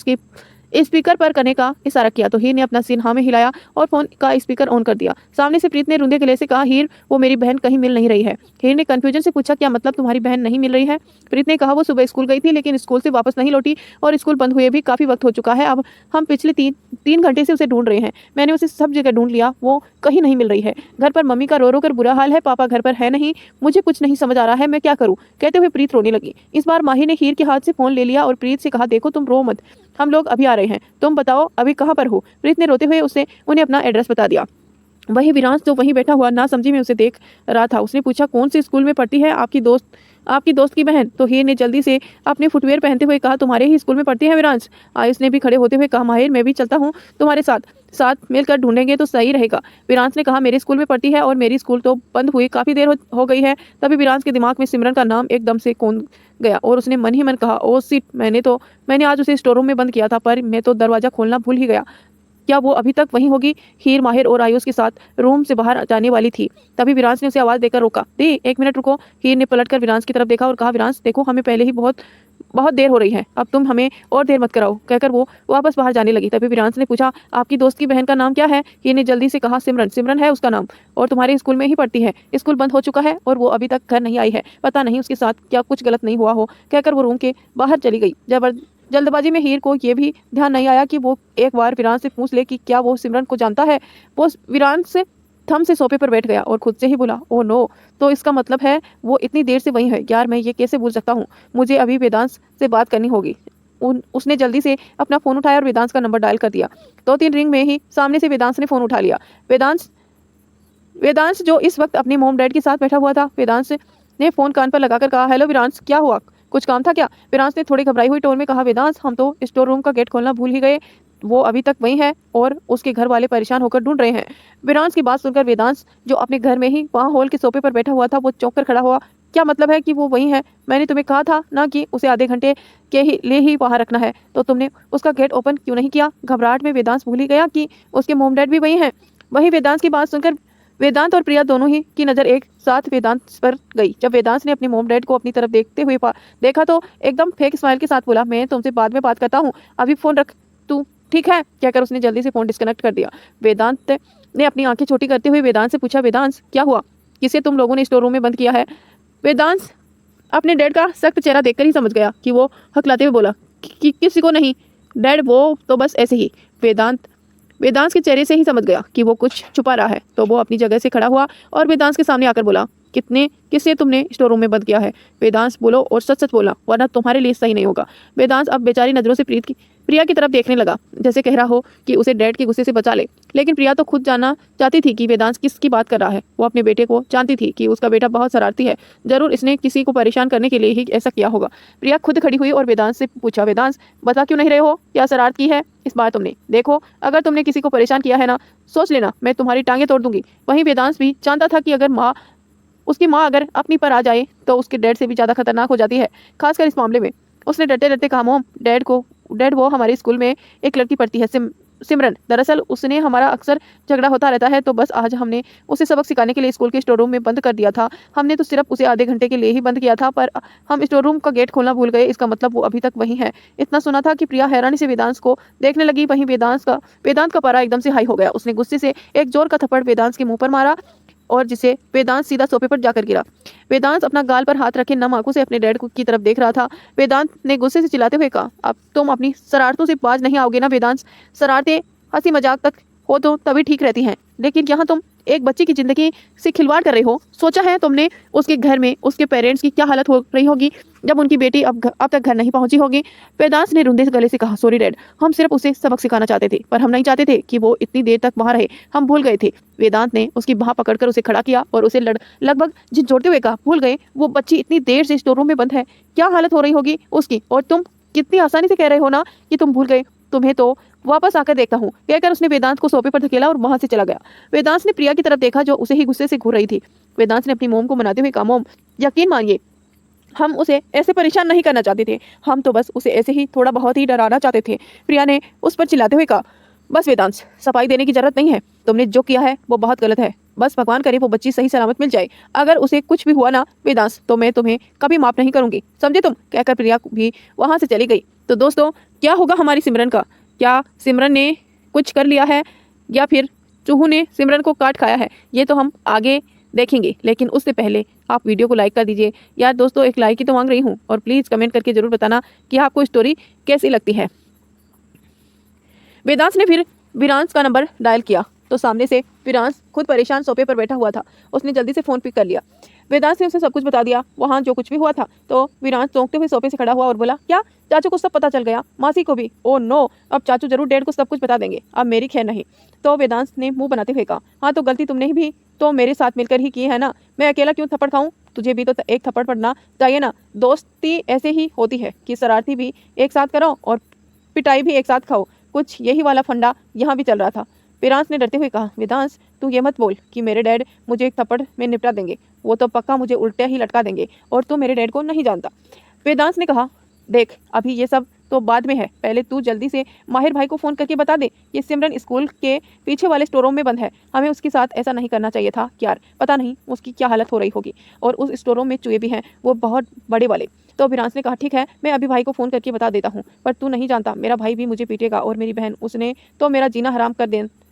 स्पीकर पर करने का इशारा किया तो हीर ने अपना सिर हाँ में हिलाया और फोन का स्पीकर ऑन कर दिया। सामने से प्रीत ने रूंधे गले से कहा, हीर वो मेरी बहन कहीं मिल नहीं रही है। हीर ने कंफ्यूजन से पूछा, क्या मतलब तुम्हारी बहन नहीं मिल रही है? प्रीत ने कहा, वो सुबह स्कूल गई थी लेकिन स्कूल से वापस नहीं लौटी और स्कूल बंद हुए भी काफी वक्त हो चुका है। अब हम पिछले तीन घंटे से उसे ढूंढ रहे हैं। मैंने उसे सब जगह ढूंढ लिया, वो कहीं नहीं मिल रही है। घर पर मम्मी का रो रो कर बुरा हाल है, पापा घर पर है नहीं, मुझे कुछ नहीं समझ आ रहा है, मैं क्या करूं? कहते हुए प्रीत रोने लगी। इस बार माहिर ने हीर के हाथ से फोन ले लिया और प्रीत से कहा, देखो तुम रो मत, हम लोग अभी आ रहे हैं, तुम बताओ अभी कहाँ पर हो? प्रीत ने रोते हुए उन्हें अपना एड्रेस बता दिया। वही विरांश जो वहीं बैठा हुआ ना समझी में उसे देख रहा था, उसने पूछा, कौन सी स्कूल में पढ़ती है आपकी दोस्त की बहन? तो हीर ने जल्दी से अपने फुटवेयर पहनते हुए कहा, तुम्हारे ही स्कूल में पढ़ती है विरांश। आयुष ने भी खड़े होते हुए कहा, माहिर मैं भी चलता हूँ तुम्हारे साथ मिलकर ढूंढेंगे तो सही रहेगा। विरांश ने कहा, मेरे स्कूल में पढ़ती है और मेरी स्कूल तो बंद हुई काफ़ी देर हो गई है। तभी विरांश के दिमाग में सिमरन का नाम एकदम से कौन गया और उसने मन ही मन कहा, ओ शिट, मैंने आज उसे स्टोर रूम में बंद किया था, पर मैं तो दरवाज़ा खोलना भूल ही गया। क्या वो अभी तक वहीं होगी? हीर, माहिर और आयुष के साथ रूम से बाहर जाने वाली थी, तभी विरांश ने उसे आवाज़ देकर रोका। दी, एक मिनट रुको। हीर ने पलटकर विरांश की तरफ देखा और कहा, विरांश देखो, हमें पहले ही बहुत देर हो रही है, अब तुम हमें और देर मत कराओ। कहकर वो वापस बाहर जाने लगी। तभी विरांश ने पूछा, आपकी दोस्त की बहन का नाम क्या है? हीर ने जल्दी से कहा, सिमरन है उसका नाम, और तुम्हारे स्कूल में ही पढ़ती है। स्कूल बंद हो चुका है और वो अभी तक घर नहीं आई है, पता नहीं उसके साथ क्या कुछ गलत नहीं हुआ हो। कहकर वो रूम के बाहर चली गई। जल्दबाजी में हीर को ये भी ध्यान नहीं आया कि वो एक बार विरांश से पूछ ले कि क्या वो सिमरन को जानता है। वो विरांश से थम से सोफे पर बैठ गया और खुद से ही बोला, ओह नो, तो इसका मतलब है वो इतनी देर से वहीं है। यार मैं ये कैसे भूल सकता हूँ, मुझे अभी वेदांश से बात करनी होगी। उसने जल्दी से अपना फ़ोन उठाया और वेदांश का नंबर डायल कर दिया। 2-3 रिंग में ही सामने से वेदांश ने फ़ोन उठा लिया। वेदांश जो इस वक्त अपने मॉम डैड के साथ बैठा हुआ था। वेदांश ने फ़ोन कान पर लगाकर कहा, हेलो विरांश, क्या हुआ, कुछ काम था क्या? विरांश ने थोड़ी घबराई हुई टोन में कहा, वेदांश हम तो स्टोर रूम का गेट खोलना भूल ही गए, वो अभी तक वहीं है और उसके घर वाले परेशान होकर ढूंढ रहे हैं। विरांश की बात सुनकर वेदांश जो अपने घर में ही वहाँ हॉल के सोफे पर बैठा हुआ था, वो चौंक कर खड़ा हुआ। क्या मतलब है कि वो वहीं है? मैंने तुम्हें कहा था ना कि उसे आधे घंटे के लिए ही वहाँ रखना है, तो तुमने उसका गेट ओपन क्यों नहीं किया? घबराहट में वेदांश भूल ही गया कि उसके मोम डैड भी वहीं हैं। वहीं वेदांश की बात सुनकर वेदांत और प्रिया दोनों ही की नज़र एक साथ वेदांत पर गई। जब वेदांत ने अपने मोम डैड को अपनी तरफ देखते हुए देखा तो एकदम फेक स्माइल के साथ बोला, मैं तुमसे बाद में बात करता हूँ, अभी फ़ोन रख तू, ठीक है? कहकर उसने जल्दी से फ़ोन डिस्कनेक्ट कर दिया। वेदांत ने अपनी आंखें छोटी करते हुए वेदांत से पूछा, वेदांत क्या हुआ, किसे तुम लोगों ने स्टोर रूम में बंद किया है? वेदांत अपने डैड का सख्त चेहरा देखकर ही समझ गया कि वो हकलाते हुए बोला, कि किसी को नहीं डैड, वो तो बस ऐसे ही। वेदांत के चेहरे से ही समझ गया कि वो कुछ छुपा रहा है, तो वो अपनी जगह से खड़ा हुआ और वेदांत के सामने आकर बोला, किससे तुमने स्टोर रूम में बंद किया है? वेदांत बोलो और सच सच बोला, वरना तुम्हारे लिए सही नहीं होगा। वेदांत अब बेचारी नज़रों से प्रिया की तरफ देखने लगा, जैसे कह रहा हो कि उसे डैड के गुस्से से बचा ले। लेकिन प्रिया तो खुद जानना चाहती थी कि वेदांत किसकी बात कर रहा है। वो अपने बेटे को जानती थी कि उसका बेटा बहुत शरारती है, जरूर इसने किसी को परेशान करने के लिए ही ऐसा किया होगा। प्रिया खुद खड़ी हुई और वेदांत से पूछा, वेदांत बता क्यों नहीं रहे हो, क्या शरारत की है इस बार तुमने? देखो, अगर तुमने किसी को परेशान किया है ना, सोच लेना मैं तुम्हारी टांगें तोड़ दूंगी। वहीं वेदांत भी जानता था कि अगर उसकी माँ अगर अपनी पर आ जाए तो उसके डैड से भी ज़्यादा खतरनाक हो जाती है, खासकर इस मामले में। उसने डरते डरते कहा, मोम, डैड वो हमारे स्कूल में एक लड़की पढ़ती है, सिमरन, दरअसल उसने हमारा अक्सर झगड़ा होता रहता है, तो बस आज हमने उसे सबक सिखाने के लिए स्कूल के स्टोर रूम में बंद कर दिया था। हमने तो सिर्फ उसे आधे घंटे के लिए ही बंद किया था, पर हम स्टोर रूम का गेट खोलना भूल गए। इसका मतलब वो अभी तक वहीं है। इतना सुना था कि प्रिया हैरानी से वेदांत को देखने लगी। वहीं वेदांत का पारा एकदम से हाई हो गया। उसने गुस्से से एक जोर का थप्पड़ वेदांत के मुंह पर मारा और जिसे वेदांत सीधा सोफे पर जाकर गिरा। वेदांत अपना गाल पर हाथ रखे नम आंखों से अपने डैड की तरफ देख रहा था। वेदांत ने गुस्से से चिल्लाते हुए कहा, अब तुम अपनी शरारतों से बाज नहीं आओगे ना वेदांत? शरारतें हंसी मजाक तक हो तो तभी ठीक रहती हैं, लेकिन यहाँ तुम एक बच्ची की जिंदगी से खिलवाड़ कर रहे हो। सोचा है तुमने उसके घर में उसके पेरेंट्स की क्या हालत हो रही होगी जब उनकी बेटी अब तक घर नहीं पहुंची होगी? वेदांत ने रुंधे गले से कहा, सॉरी डैड, हम सिर्फ उसे सबक सिखाना चाहते थे, पर हम नहीं चाहते थे कि वो इतनी देर तक वहां रहे। हम भूल गए थे। वेदांत ने उसकी बाह पकड़कर उसे खड़ा किया और उसे लगभग झिझोड़ते हुए कहा, भूल गए? वो बच्ची इतनी देर से स्टोर रूम में बंद है, क्या हालत हो रही होगी उसकी, और तुम कितनी आसानी से कह रहे हो ना कि तुम भूल गए। तुम्हें तो वापस आकर देखता हूँ, कहकर उसने वेदांत को सोफे पर धकेला और वहां से चला गया। वेदांत ने प्रिया की तरफ देखा जो उसे ही गुस्से से घूर रही थी। वेदांत ने अपनी मोम को मनाते हुए कहा, मोम, यकीन मानिए हम उसे ऐसे परेशान नहीं करना चाहते थे, हम तो बस उसे ऐसे ही थोड़ा बहुत ही डराना चाहते थे। प्रिया ने उस पर चिल्लाते हुए कहा, बस वेदांत, सफाई देने की जरूरत नहीं है। तुमने जो किया है वो बहुत गलत है। बस भगवान करे वो बच्ची सही सलामत मिल जाए। अगर उसे कुछ भी हुआ ना वेदांत, तो मैं तुम्हें कभी माफ नहीं करूंगी, समझे तुम? कहकर प्रिया भी वहां से चली गई। तो दोस्तों, क्या होगा हमारी सिमरन का? क्या सिमरन ने कुछ कर लिया है या फिर चूहू ने सिमरन को काट खाया है? ये तो हम आगे देखेंगे, लेकिन उससे पहले आप वीडियो को लाइक कर दीजिए। यार दोस्तों, एक लाइक ही तो मांग रही हूँ, और प्लीज़ कमेंट करके जरूर बताना कि आपको स्टोरी कैसी लगती है। वेदांत ने फिर विरांश का नंबर डायल किया तो सामने से विरांश खुद परेशान सोफे पर बैठा हुआ था। उसने जल्दी से फ़ोन पिक कर लिया। वेदांत ने उसे सब कुछ बता दिया, वहाँ जो कुछ भी हुआ था। तो विरांश चौंकते हुए सोफे से खड़ा हुआ और बोला, क्या चाचू को सब पता चल गया? मासी को भी? ओ नो, अब चाचू जरूर डैड को सब कुछ बता देंगे, अब मेरी खैर नहीं। तो वेदांत ने मुंह बनाते हुए कहा, हाँ तो गलती तुमने भी तो मेरे साथ मिलकर ही की है ना, मैं अकेला क्यों थप्पड़ खाऊं? तुझे भी तो एक थप्पड़ पड़ना चाहिए ना। दोस्ती ऐसे ही होती है कि शरारती भी एक साथ करो और पिटाई भी एक साथ खाओ। कुछ यही वाला फंडा यहाँ भी चल रहा था। विरांश ने डरते हुए कहा, वेदांश तू ये मत बोल कि मेरे डैड मुझे एक थप्पड़ में निपटा देंगे, वो तो पक्का मुझे उल्टे ही लटका देंगे, और तू मेरे डैड को नहीं जानता। वेदांश ने कहा, देख अभी ये सब तो बाद में है, पहले तू जल्दी से माहिर भाई को फ़ोन करके बता दे कि सिमरन स्कूल के पीछे वाले स्टोर रूम में बंद है। हमें उसके साथ ऐसा नहीं करना चाहिए था यार, पता नहीं उसकी क्या हालत हो रही होगी, और उस स्टोर रूम में चूहे भी हैं, वो बहुत बड़े वाले। तो विरांश ने कहा, ठीक है, मैं अभी भाई को फ़ोन करके बता देता हूँ, पर तू नहीं जानता मेरा भाई भी मुझे पीटेगा, और मेरी बहन, उसने तो मेरा जीना हराम कर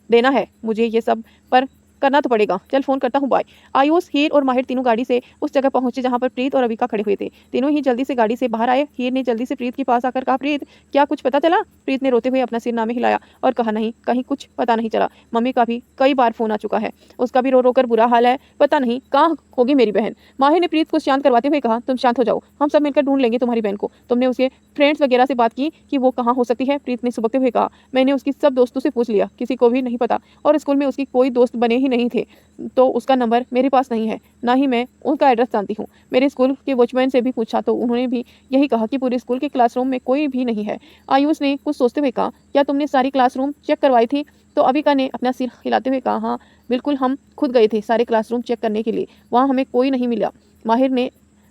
देना है। मुझे ये सब पर करना तो पड़ेगा। चल फ़ोन करता हूँ, बाय। आयुष, हीर और माहिर तीनों गाड़ी से उस जगह पहुंचे जहां पर प्रीत और अविका खड़े हुए थे। तीनों ही जल्दी से गाड़ी से बाहर आए। हीर ने जल्दी से प्रीत के पास आकर कहा, प्रीत क्या कुछ पता चला? प्रीत ने रोते हुए अपना सिर नामे हिलाया और कहा, नहीं, कहीं कुछ पता नहीं चला। मम्मी का भी कई बार फ़ोन आ चुका है, उसका भी रो रो कर बुरा हाल है, पता नहीं कहाँ होगी मेरी बहन। माहिर ने प्रीत को शांत करवाते हुए कहा, तुम शांत हो जाओ, हम सब मिलकर ढूंढ लेंगे तुम्हारी बहन को। तुमने उसके फ्रेंड्स वगैरह से बात की कि वो कहाँ हो सकती है? प्रीत ने सुबकते हुए कहा, मैंने उसकी सब दोस्तों से पूछ लिया, किसी को भी नहीं पता, और स्कूल में उसकी कोई दोस्त बने ही नहीं थे, तो उसका नंबर मेरे पास नहीं है, ना ही मैं उनका एड्रेस जानती हूँ। मेरे स्कूल के वॉचमैन से भी पूछा तो उन्होंने भी यही कहा कि पूरे स्कूल के क्लासरूम में कोई भी नहीं है। आयुष ने कुछ सोचते हुए कहा, क्या तुमने सारी क्लासरूम चेक करवाई थी? तो अविका ने अपना सिर हिलाते हुए कहा, हाँ बिल्कुल, हम खुद गए थे सारे क्लासरूम चेक करने के लिए, वहाँ हमें कोई नहीं मिला। माहिर ने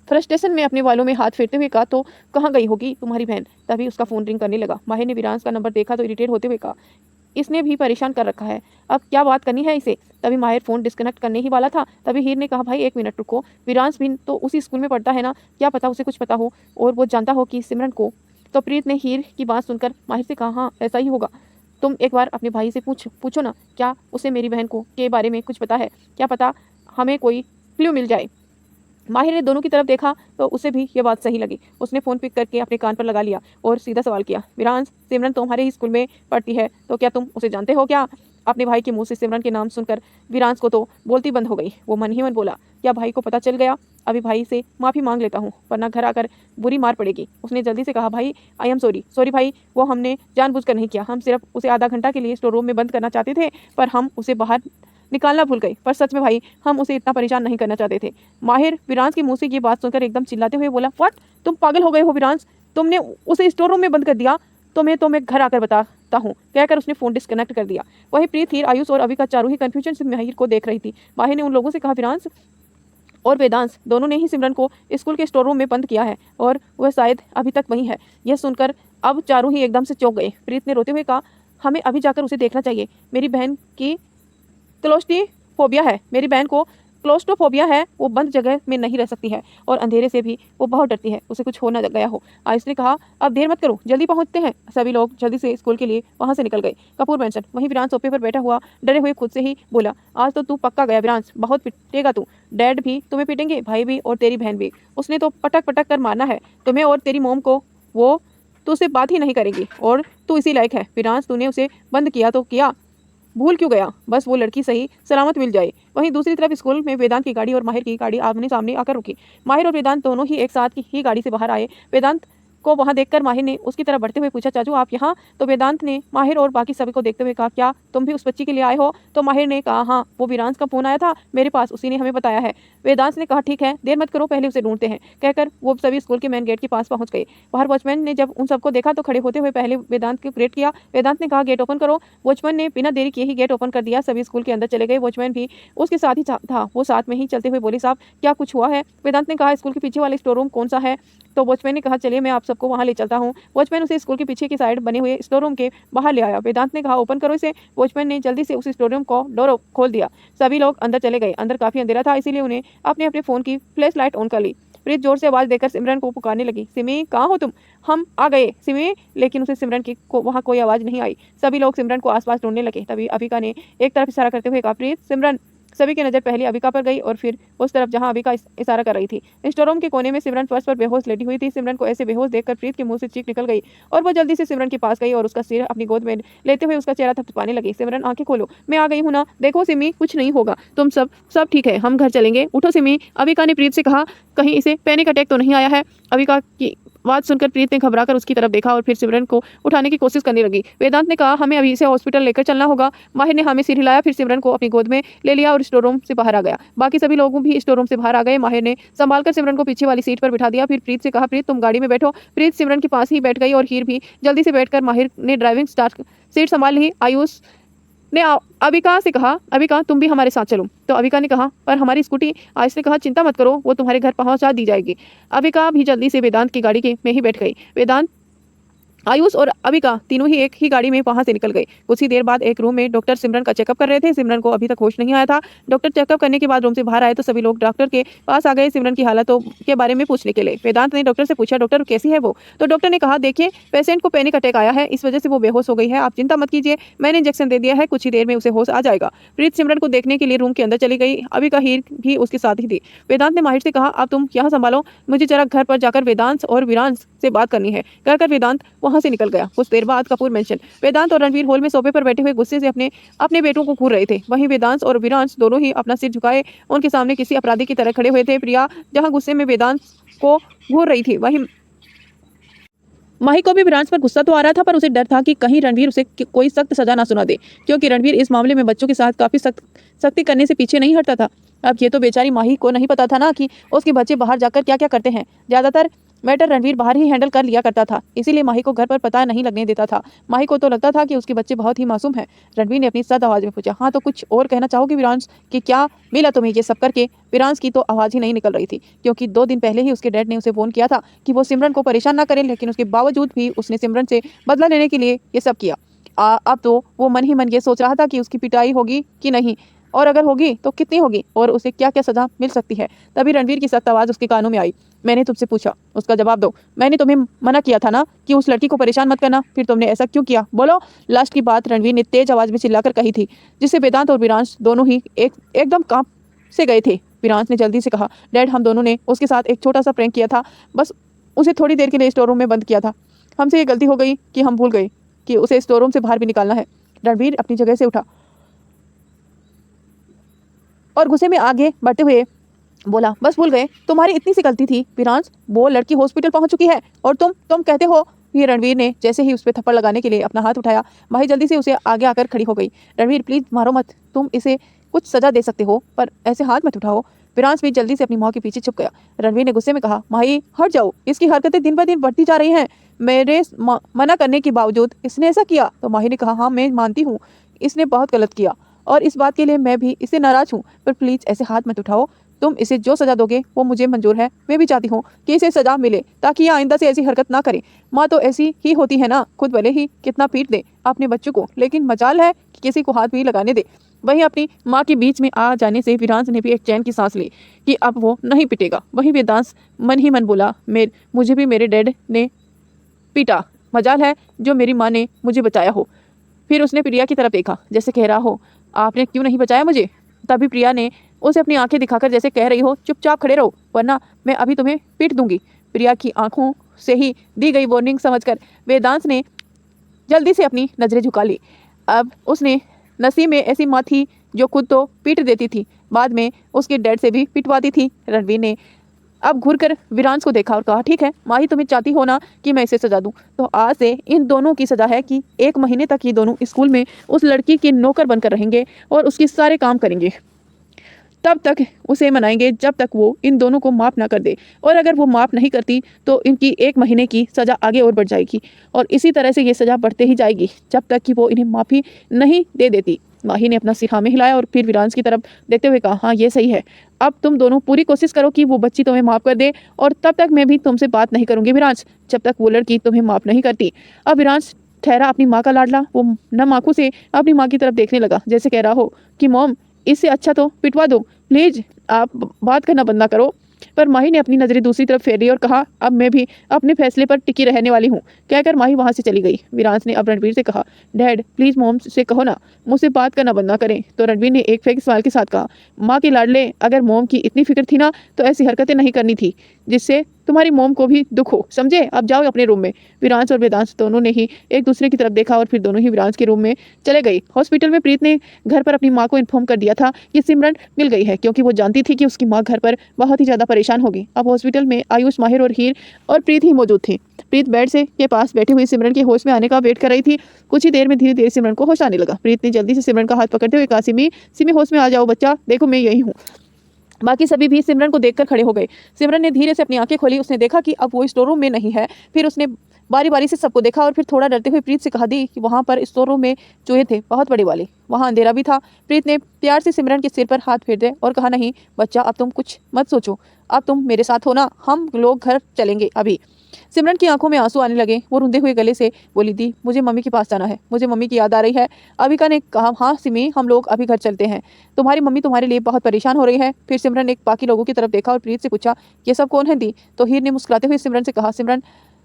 फ्रस्ट्रेशन में अपने बालों में हाथ फेरते हुए कहा, तो कहाँ गई होगी तुम्हारी बहन? तभी उसका फ़ोन रिंग करने लगा। माहिर ने विरांश का नंबर देखा तो इरिटेट होते हुए कहा, इसने भी परेशान कर रखा है, अब क्या बात करनी है इसे? तभी माहिर फ़ोन डिस्कनेक्ट करने ही वाला था, तभी हीर ने कहा, भाई एक मिनट रुको, विरांश भी तो उसी स्कूल में पढ़ता है ना, क्या पता उसे कुछ पता हो और वो जानता हो कि सिमरन को। तो प्रीत ने हीर की बात सुनकर माहिर से कहा, हाँ ऐसा ही होगा, तुम एक बार अपने भाई से पूछो ना, क्या उसे मेरी बहन को के बारे में कुछ पता है? क्या पता हमें कोई क्लू मिल जाए। माहिर ने दोनों की तरफ देखा तो उसे भी ये बात सही लगी। उसने फ़ोन पिक करके अपने कान पर लगा लिया और सीधा सवाल किया, विरांश, सिमरन तुम्हारे ही स्कूल में पढ़ती है, तो क्या तुम उसे जानते हो क्या? अपने भाई के मुंह से सिमरन के नाम सुनकर विरांश को तो बोलती बंद हो गई। वो मन ही मन बोला, क्या भाई को पता चल गया? अभी भाई से माफ़ी मांग लेता हूँ, वरना घर आकर बुरी मार पड़ेगी। उसने जल्दी से कहा, भाई आई एम सॉरी भाई, वो हमने जानबूझकर नहीं किया, हम सिर्फ उसे आधा घंटा के लिए स्टोर रूम में बंद करना चाहते थे, पर हम उसे बाहर निकालना भूल गए। पर सच में भाई, हम उसे इतना परेशान नहीं करना चाहते थे। माहिर विरांश के मुंह से ये बात सुनकर एकदम चिल्लाते हुए बोला, व्हाट, तुम पागल हो गए हो विरांश? तुमने उसे स्टोर रूम में बंद कर दिया? तो मैं घर आकर बताता हूँ, कहकर उसने फ़ोन डिस्कनेक्ट कर दिया। वही प्रीत, हीर, आयुष और अविका चारों ही कन्फ्यूजन से माहिर को देख रही थी। माहिर ने उन लोगों से कहा, विरांश और वेदांश दोनों ने ही सिमरन को स्कूल के स्टोर रूम में बंद किया है और वह शायद अभी तक वहीं है। यह सुनकर अब चारों ही एकदम से चौंक गए। प्रीत ने रोते हुए कहा, हमें अभी जाकर उसे देखना चाहिए। मेरी बहन की क्लोस्ट्रोफोबिया है, मेरी बहन को क्लोस्ट्रोफोबिया है, वो बंद जगह में नहीं रह सकती है और अंधेरे से भी वो बहुत डरती है, उसे कुछ हो न गया हो। आयुष ने कहा, अब देर मत करो, जल्दी पहुंचते हैं। सभी लोग जल्दी से स्कूल के लिए वहां से निकल गए। कपूर मेंशन। वहीं विरांश सोफे पर बैठा हुआ डरे हुए खुद से ही बोला, आज तो तू पक्का गया विरांश, बहुत पिटेगा तू। डैड भी तुम्हें पीटेंगे, भाई भी और तेरी बहन भी। उसने तो पटक पटक कर मारना है तुम्हें और तेरी मोम को, वो तो उससे बात ही नहीं करेगी और तू इसी लायक है। विरांश, तूने उसे बंद किया तो किया, भूल क्यों गया? बस वो लड़की सही सलामत मिल जाए। वहीं दूसरी तरफ स्कूल में वेदांत की गाड़ी और माहिर की गाड़ी आमने सामने आकर रुकी। माहिर और वेदांत दोनों ही एक साथ ही गाड़ी से बाहर आए। वेदांत को वहां देखकर माहिर ने उसकी तरफ बढ़ते हुए पूछा, चाचू आप यहाँ? तो वेदांत ने माहिर और बाकी सभी को देखते हुए कहा, क्या तुम भी उस बच्ची के लिए आए हो? तो माहिर ने कहा, हाँ, वो विरांश का फोन आया था मेरे पास, उसी ने हमें बताया है। वेदांत ने कहा, ठीक है, देर मत करो, पहले उसे ढूंढते हैं। कहकर वो सभी स्कूल के मेन गेट के पास पहुंच गए। बाहर वॉचमैन ने जब उन सबको देखा तो खड़े होते हुए पहले वेदांत को ग्रेट किया। वेदांत ने कहा, गेट ओपन करो। वॉचमैन ने बिना देरी किए ही गेट ओपन कर दिया। सभी स्कूल के अंदर चले गए। वॉचमैन भी उसके साथ ही था। वो साथ में ही चलते हुए बोले, साहब क्या कुछ हुआ है? वेदांत ने कहा, स्कूल के पीछे वाला स्टोर रूम कौन सा है? तो वॉचमैन ने कहा, चलिए मैं आप सबको वहां ले चलता हूं। वॉचमैन उसे स्कूल के पीछे की साइड बने हुए स्टोर रूम के बाहर ले आया। वेदांत ने कहा, ओपन करो इसे। वॉचमैन ने जल्दी से उस स्टोर रूम को डोर खोल दिया। सभी लोग अंदर चले गए। अंदर काफी अंधेरा था, इसीलिए उन्हें अपने अपने फोन की फ्लैश लाइट ऑन कर ली। प्रीत जोर से आवाज देकर सिमरन को पुकारने लगी, सिमी कहाँ हो तुम? हम आ गए सिमी। लेकिन उसे सिमरन की वहां कोई आवाज नहीं आई। सभी लोग सिमरन को आसपास ढूंढने लगे। तभी अविका ने एक तरफ इशारा करते हुए कहा, प्रीत, सिमरन। सभी की नजर पहले अविका पर गई और फिर उस तरफ जहां अविका इशारा कर रही थी। स्टोर रूम के कोने में सिमरन फर्श पर बेहोश लेटी हुई थी। सिमरन को ऐसे बेहोश देखकर प्रीत के मुंह से चीख निकल गई और वो जल्दी से सिमरन के पास गई और उसका सिर अपनी गोद में लेते हुए उसका चेहरा थपथपाने लगी। सिमरन, आंखें खोलो, मैं आ गई हूं ना, देखो सिमी, कुछ नहीं होगा, तुम सब ठीक है, हम घर चलेंगे, उठो सिमी। अविका ने प्रीत से कहा, कहीं इसे पैनिक अटैक तो नहीं आया है? अविका की बात सुनकर प्रीत ने घबराकर उसकी तरफ देखा और फिर सिमरन को उठाने की कोशिश करने लगी। वेदांत ने कहा, हमें अभी इसे हॉस्पिटल लेकर चलना होगा। माहिर ने हमें सिर हिलाया, फिर सिमरन को अपनी गोद में ले लिया और स्टोर रूम से बाहर आ गया। बाकी सभी लोग भी स्टोर रूम से बाहर आ गए। माहिर ने संभालकर सिमरन को पीछे वाली सीट पर बिठा दिया। फिर प्रीत से कहा, प्रीत तुम गाड़ी में बैठो। प्रीत सिमरन के पास ही बैठ गई और हीर भी जल्दी से बैठकर माहिर ने ड्राइविंग सीट संभाल ली। आयुष ने अविका से कहा, अविका तुम भी हमारे साथ चलो। तो अविका ने कहा, पर हमारी स्कूटी? आयुष ने कहा, चिंता मत करो, वो तुम्हारे घर पहुंचा दी जाएगी। अविका भी जल्दी से वेदांत की गाड़ी में ही बैठ गई। वेदांत, आयुष और अविका तीनों ही एक ही गाड़ी में वहां से निकल गए। कुछ ही देर बाद एक रूम में डॉक्टर सिमरन का चेकअप कर रहे थे। सिमरन को अभी तक होश नहीं आया था। डॉक्टर चेकअप करने के बाद रूम से बाहर आए तो सभी लोग डॉक्टर के पास आ गए सिमरन की हालतों के बारे में पूछने के लिए। वेदांत ने डॉक्टर से पूछा, डॉक्टर कैसी है वो? तो डॉक्टर ने कहा, देखिए पेशेंट को पैनिक अटैक आया है, इस वजह से वो बेहोश हो गई है, आप चिंता मत कीजिए, मैंने इंजेक्शन दे दिया है, कुछ ही देर में उसे होश आ जाएगा। प्रीत सिमरन को देखने के लिए रूम के अंदर चली गई। अविका हीर भी उसके साथ ही थी। वेदांत ने माहिर से कहा, अब तुम यहाँ संभालो, मुझे जरा घर पर जाकर वेदांत और विरांश से बात करनी है। कहकर वेदांत वहां से निकल गया। कुछ देर बाद कपूर मेंशन। वेदांत और रणवीर हॉल में सोफे पर बैठे हुए गुस्से से अपने अपने बेटों को घूर रहे थे। वहीं वेदांत और विरांश दोनों ही अपना सिर झुकाए उनके सामने किसी अपराधी की तरह खड़े हुए थे। प्रिया जहां गुस्से में वेदांत को घूर रही थी, वहीं माही को भी विरांश पर गुस्सा तो आ रहा था, पर उसे डर था कि कहीं रणवीर उसे कोई सख्त सजा ना सुना दे, क्योंकि रणवीर इस मामले में बच्चों के साथ काफी सख्ती करने से पीछे नहीं हटता था। अब ये तो बेचारी माही को नहीं पता था ना कि उसके बच्चे बाहर जाकर क्या क्या करते हैं। ज्यादातर मैटर रणवीर बाहर ही हैंडल कर लिया करता था, इसीलिए माही को घर पर पता नहीं लगने देता था। माही को तो लगता था कि उसके बच्चे बहुत ही मासूम हैं। रणवीर ने अपनी सख्त आवाज में पूछा, हाँ तो कुछ और कहना चाहोगे विरांश, कि क्या मिला तुम्हें ये सब करके? विरांश की तो आवाज ही नहीं निकल रही थी, क्योंकि 2 दिन पहले ही उसके डैड ने उसे फोन किया था कि वो सिमरन को परेशान ना करे, लेकिन उसके बावजूद भी उसने सिमरन से बदला लेने के लिए ये सब किया। अब तो वो मन ही मन ये सोच रहा था कि उसकी पिटाई होगी कि नहीं, और अगर होगी तो कितनी होगी, और उसे क्या क्या सजा मिल सकती है। तभी रणवीर की सख्त आवाज उसके कानों में आई, मैंने तुमसे पूछा, उसका जवाब दो। मैंने तुम्हें मना किया था ना कि उस लड़की को परेशान मत करना, फिर तुमने ऐसा क्यों किया, बोलो। लास्ट की बात रणवीर ने तेज आवाज में चिल्लाकर कही थी, जिससे वेदांत और विरांश दोनों ही एकदम कांप से गए थे। विरांश ने जल्दी से कहा, डैड हम दोनों ने उसके साथ एक छोटा सा प्रैंक किया था, बस उसे थोड़ी देर के लिए स्टोर रूम में बंद किया था। हमसे ये गलती हो गई कि हम भूल गए कि उसे स्टोर रूम से बाहर भी निकालना है। रणवीर अपनी जगह से उठा और गुस्से में आगे बढ़ते हुए बोला, बस भूल गए, तुम्हारी इतनी सी गलती थी विरांश, वो लड़की हॉस्पिटल पहुंच चुकी है और तुम कहते हो। फिर रणवीर ने जैसे ही उस पर थप्पड़ लगाने के लिए अपना हाथ उठाया, माही जल्दी से उसे आगे आकर खड़ी हो गई। रणवीर प्लीज मारो मत, तुम इसे कुछ सजा दे सकते हो, पर ऐसे हाथ मत उठाओ। विरांश भी जल्दी से अपनी माँ के पीछे छुप गया। रणवीर ने गुस्से में कहा, माही हट जाओ, इसकी हरकतें दिन ब दिन बढ़ती जा रही हैं, मेरे मना करने के बावजूद इसने ऐसा किया। तो माही ने कहा, हाँ मैं मानती हूँ इसने बहुत गलत किया और इस बात के लिए मैं भी इससे नाराज हूँ, पर प्लीज ऐसे हाथ मत उठाओ, तुम इसे जो सजा दोगे वो मुझे मंजूर है। मैं भी चाहती हूँ कि इसे सजा मिले ताकि ये आइंदा से ऐसी हरकत ना करे। माँ तो ऐसी ही होती है ना, खुद भले ही कितना पीट दे अपने बच्चों को, लेकिन मजाल है कि किसी को हाथ भी लगाने दे। वहीं अपनी माँ के बीच में आ जाने से विरांश ने भी एक चैन की सांस ली कि अब वो नहीं पिटेगा। वहीं वेदांश मन ही मन बोला, मुझे भी मेरे डैड ने पीटा, मजाल है जो मेरी माँ ने मुझे बचाया हो। फिर उसने प्रिया की तरफ देखा जैसे कह रहा हो, आपने क्यों नहीं बचाया मुझे। तभी प्रिया ने उसे अपनी आंखें दिखाकर जैसे कह रही हो, चुपचाप खड़े रहो वरना मैं अभी तुम्हें पीट दूंगी। प्रिया की आंखों से ही दी गई वार्निंग समझकर वेदांश ने जल्दी से अपनी नजरें झुका ली। अब उसने नसीब में ऐसी माँ थी जो खुद तो पीट देती थी, बाद में उसके डैड से भी पिटवाती थी। रणवीर ने अब घूरकर विरांश को देखा और कहा, ठीक है माँ ही तुम्हें चाहती हो ना कि मैं इसे सजा दूं, तो आज से इन दोनों की सजा है कि 1 महीने तक ये दोनों स्कूल में उस लड़की के नौकर बनकर रहेंगे और उसके सारे काम करेंगे। तब तक उसे मनाएंगे जब तक वो इन दोनों को माफ़ ना कर दे, और अगर वो माफ़ नहीं करती तो इनकी 1 महीने की सज़ा आगे और बढ़ जाएगी और इसी तरह से ये सज़ा बढ़ते ही जाएगी जब तक कि वो इन्हें माफ़ी नहीं दे देती। माही ने अपना सिर हाँ में हिलाया और फिर विरांश की तरफ देखते हुए कहा, हाँ ये सही है। अब तुम दोनों पूरी कोशिश करो कि वो बच्ची तुम्हें माफ़ कर दे, और तब तक मैं भी तुमसे बात नहीं करूंगी विरांश जब तक वो लड़की तुम्हें माफ़ नहीं करती। अब विरांश ठहरा अपनी माँ का लाडला, वो नम आंखों से अपनी माँ की तरफ देखने लगा जैसे कह रहा हो कि मॉम इससे अच्छा तो पिटवा दो, प्लीज आप बात करना बंद ना करो। पर माही ने अपनी नजरें दूसरी तरफ फेरी और कहा, अब मैं भी अपने फैसले पर टिकी रहने वाली हूँ। कहकर माही वहां से चली गई। विरांश ने अब रणवीर से कहा, डैड प्लीज मॉम से कहो ना मुझसे बात करना बंद ना करें। तो रणवीर ने एक फेक स्माइल के साथ कहा, माँ के लाडले अगर मॉम की इतनी फिक्र थी ना तो ऐसी हरकतें नहीं करनी थी जिससे तुम्हारी मॉम को भी दुख हो, समझे। अब जाओ अपने रूम में। विरांश और वेदांश दोनों ने ही एक दूसरे की तरफ देखा और फिर दोनों ही विरांश के रूम में चले गए। हॉस्पिटल में प्रीत ने घर पर अपनी माँ को इन्फॉर्म कर दिया था कि सिमरन मिल गई है, क्योंकि वो जानती थी कि उसकी माँ घर पर बहुत ही ज़्यादा परेशान होगी। अब हॉस्पिटल में आयुष, माहिर और हीर और प्रीत ही मौजूद थी। प्रीत बेड से के पास बैठी हुई सिमरन के होश में आने का वेट कर रही थी। कुछ ही देर में धीरे धीरे सिमरन को होश आने लगा। प्रीत ने जल्दी से सिमरन का हाथ पकड़ते हुए कहा, सिमी सिमी होश में आ जाओ बच्चा, देखो मैं यही हूँ। बाकी सभी भी सिमरन को देखकर खड़े हो गए। सिमरन ने धीरे से अपनी आंखें खोली, उसने देखा कि अब वो स्टोर रूम में नहीं है। फिर उसने बारी बारी से सबको देखा और फिर थोड़ा डरते हुए प्रीत से कहा दी कि वहाँ पर स्टोर रूम में चूहे थे, बहुत बड़े वाले, वहाँ अंधेरा भी था। प्रीत ने प्यार से सिमरन के सिर पर हाथ फेर दिया और कहा, नहीं बच्चा अब तुम कुछ मत सोचो, अब तुम मेरे साथ हो ना, हम लोग घर चलेंगे अभी। सिमरन की आंखों में आंसू आने लगे। वो रुंधे हुए गले से बोली, दी मुझे मम्मी के पास जाना है, मुझे मम्मी की याद आ रही है। अविका ने कहा, हाँ सिमी हम लोग अभी घर चलते हैं, तुम्हारी मम्मी तुम्हारे लिए बहुत परेशान हो रही है। फिर सिमरन ने बाकी लोगों की तरफ देखा और प्रीत से पूछा, ये सब कौन है दी। तो हीर ने मुस्कुराते हुए सिमरन से कहा, सिमरन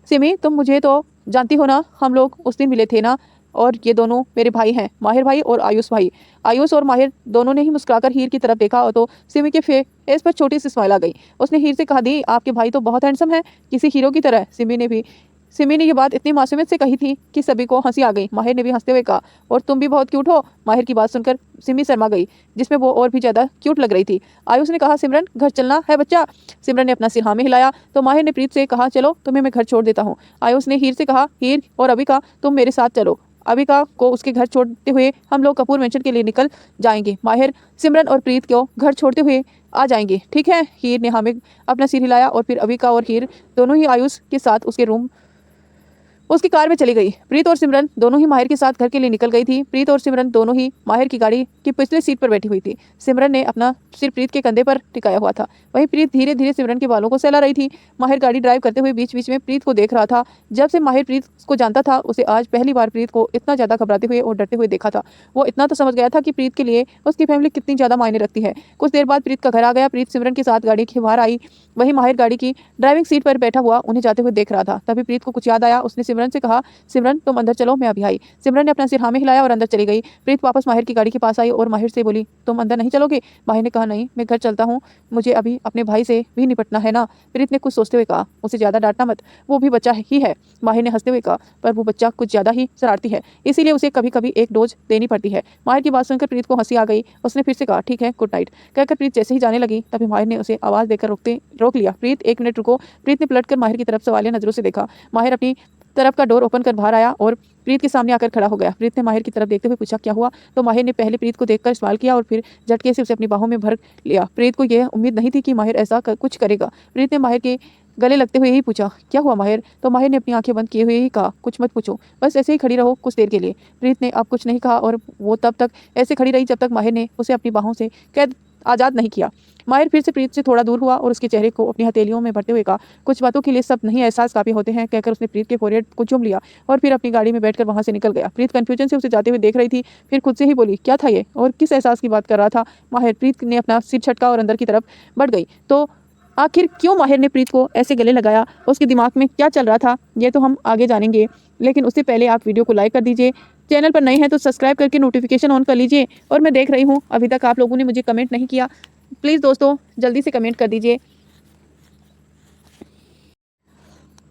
सिमी तुम मुझे तो जानती हो ना, हम लोग उस दिन मिले थे ना, और ये दोनों मेरे भाई हैं, माहिर भाई और आयुष भाई। आयुष और माहिर दोनों ने ही मुस्कुराकर हीर की तरफ देखा और तो सिमी के फेस पर छोटी सी स्माइल आ गई। उसने हीर से कहा, दी आपके भाई तो बहुत हैंडसम है, किसी हीरो की तरह। सिमी ने ये बात इतनी मासूमियत से कही थी कि सभी को हंसी आ गई। माहिर ने भी हंसते हुए कहा, और तुम भी बहुत क्यूट हो। माहिर की बात सुनकर सिमी शर्मा गई, जिसमें वो और भी ज़्यादा क्यूट लग रही थी। आयुष ने कहा, सिमरन घर चलना है बच्चा। सिमरन ने अपना सिर हाँ में हिलाया तो माहिर ने प्रीत से कहा, चलो तुम्हें मैं घर छोड़ देता हूँ। आयुष ने हीर से कहा, हीर और अविका तुम मेरे साथ चलो, अविका को उसके घर छोड़ते हुए हम लोग कपूर मेंशन के लिए निकल जाएंगे। माहिर सिमरन और प्रीत को घर छोड़ते हुए आ जाएंगे, ठीक है। हीर ने हमें अपना सिर हिलाया और फिर अविका और हीर दोनों ही आयुष के साथ उसकी कार में चली गई। प्रीत और सिमरन दोनों ही माहिर के साथ घर के लिए निकल गई थी। प्रीत और सिमरन दोनों ही माहिर की गाड़ी की पिछले सीट पर बैठी हुई थी। सिमरन ने अपना सिर प्रीत के कंधे पर टिकाया हुआ था, वहीं प्रीत धीरे धीरे सिमरन के बालों को सहला रही थी। माहिर गाड़ी ड्राइव करते हुए बीच बीच में प्रीत को देख रहा था। जब से माहिर प्रीत को जानता था, उसे आज पहली बार प्रीत को इतना ज़्यादा घबराते हुए और डरते हुए देखा था। वो इतना तो समझ गया था कि प्रीत के लिए उसकी फैमिली कितनी ज़्यादा मायने रखती है। कुछ देर बाद प्रीत का घर आ गया। प्रीत सिमरन के साथ गाड़ी के बाहर आई, वहीं माहिर गाड़ी की ड्राइविंग सीट पर बैठा हुआ उन्हें जाते हुए देख रहा था। तभी प्रीत को कुछ याद आया। उसने सिमरन से कहा, सिमरन तुम अंदर चलो, मैं अभी आई। सिमरन ने अपना सिर हाँ में हिलाया और अंदर चली गई। प्रीत वापस माहिर की गाड़ी के पास आई और माहिर से बोली, तुम अंदर नहीं चलोगे। माहिर ने कहा, नहीं मैं घर चलता हूँ, मुझे अभी अपने भाई से भी निपटना है ना। प्रीत ने कुछ सोचते हुए कहा, उसे ज़्यादा डांटना मत, वो भी बच्चा ही है। माहिर ने हंसते हुए कहा, पर वो बच्चा कुछ ज़्यादा ही शरारती है, इसीलिए उसे कभी कभी एक डोज देनी पड़ती है। माहिर की बात सुनकर प्रीत को हंसी आ गई। उसने फिर से कहा, ठीक है गुड नाइट। कहकर प्रीत जैसे ही जाने लगी तभी माहिर ने उसे आवाज़ देकर रोक लिया। प्रीत 1 मिनट रुको। प्रीत ने पलटकर माहिर की तरफ सवालिया नजरों से देखा। माहिर अपनी तरफ का डोर ओपन कर बाहर आया और प्रीत के सामने आकर खड़ा हो गया। प्रीत ने माहिर की तरफ देखते हुए पूछा, क्या हुआ। तो माहिर ने पहले प्रीत को देखकर सवाल किया और फिर झटके से उसे अपनी बाहों में भर लिया। प्रीत को यह उम्मीद नहीं थी कि माहिर ऐसा कुछ करेगा। प्रीत ने माहिर के गले लगते हुए ही पूछा, क्या हुआ माहिर। तो माहिर ने अपनी आंखें बंद किए हुए ही कहा, कुछ मत पूछो, बस ऐसे ही खड़ी रहो कुछ देर के लिए। प्रीत ने अब कुछ नहीं कहा और वो तब तक ऐसे खड़ी रही जब तक माहिर ने उसे अपनी बाहों से कैद आज़ाद नहीं किया। माहिर फिर से प्रीत से थोड़ा दूर हुआ और उसके चेहरे को अपनी हथेलियों में भरते हुए कहा, कुछ बातों के लिए सब नहीं एहसास काफ़ी होते हैं, कहकर उसने प्रीत के फोरहेड को चूम लिया और फिर अपनी गाड़ी में बैठकर वहाँ से निकल गया। प्रीत कन्फ्यूजन से उसे जाते हुए देख रही थी, फिर खुद से ही बोली, क्या था ये और किस एहसास की बात कर रहा था माहिर। प्रीत ने अपना सिर झटका और अंदर की तरफ बढ़ गई। तो आखिर क्यों माहिर ने प्रीत को ऐसे गले लगाया, उसके दिमाग में क्या चल रहा था, ये तो हम आगे जानेंगे, लेकिन उससे पहले आप वीडियो को लाइक कर दीजिए। चैनल पर नए हैं तो सब्सक्राइब करके नोटिफिकेशन ऑन कर लीजिए। और मैं देख रही हूँ अभी तक आप लोगों ने मुझे कमेंट नहीं किया, प्लीज़ दोस्तों जल्दी से कमेंट कर दीजिए।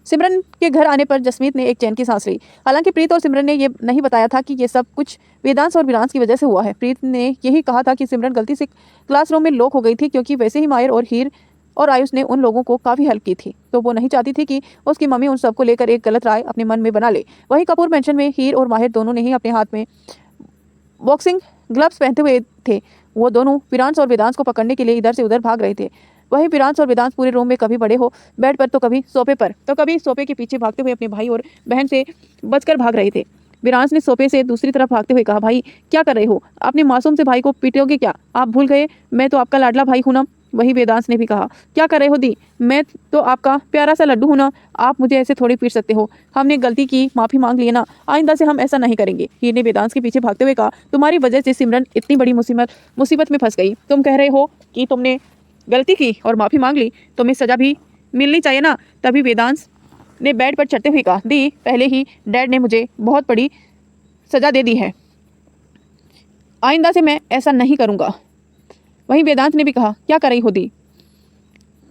सिमरन के घर आने पर जसमीत ने एक चैन की सांस ली। हालांकि प्रीत और सिमरन ने ये नहीं बताया था कि ये सब कुछ वेदांश और विरांश की वजह से हुआ है। प्रीत ने यही कहा था कि सिमरन गलती से क्लासरूम में लॉक हो गई थी, क्योंकि वैसे ही माहिर और हीर और आयुष ने उन लोगों को काफ़ी हेल्प की थी, तो वो नहीं चाहती थी कि उसकी मम्मी उन सबको लेकर एक गलत राय अपने मन में बना ले। वहीं कपूर मेंशन में हीर और माहिर दोनों ने ही अपने हाथ में बॉक्सिंग ग्लव्स पहनते हुए थे। वो दोनों विरांश और वेदांश को पकड़ने के लिए इधर से उधर भाग रहे थे। वहीं विरांश और वेदांश पूरे रूम में कभी बड़े हो बेड पर तो कभी सोफे पर, तो कभी सोफे के पीछे भागते हुए अपने भाई और बहन से बचकर भाग रहे थे। विरांश ने सोफे से दूसरी तरफ भागते हुए कहा, भाई क्या कर रहे हो, अपने मासूम से भाई को पीटोगे क्या, आप भूल गए मैं तो आपका लाडला भाई हूं ना। वही वेदांश ने भी कहा, क्या कर रहे हो दी, मैं तो आपका प्यारा सा लड्डू हूं ना, आप मुझे ऐसे थोड़ी पीट सकते हो, हमने गलती की, माफ़ी मांग ली ना, आइंदा से हम ऐसा नहीं करेंगे। हीर ने वेदांश के पीछे भागते हुए कहा, तुम्हारी वजह से सिमरन इतनी बड़ी मुसीबत में फंस गई, तुम कह रहे हो कि तुमने गलती की और माफ़ी मांग ली, तुम्हें सज़ा भी मिलनी चाहिए ना। तभी वेदांश ने बेड पर चढ़ते हुए कहा, दी पहले ही डैड ने मुझे बहुत बड़ी सज़ा दे दी है, आइंदा से मैं ऐसा नहीं करूँगा। वहीं वेदांत ने भी कहा, क्या कर रही हो दी,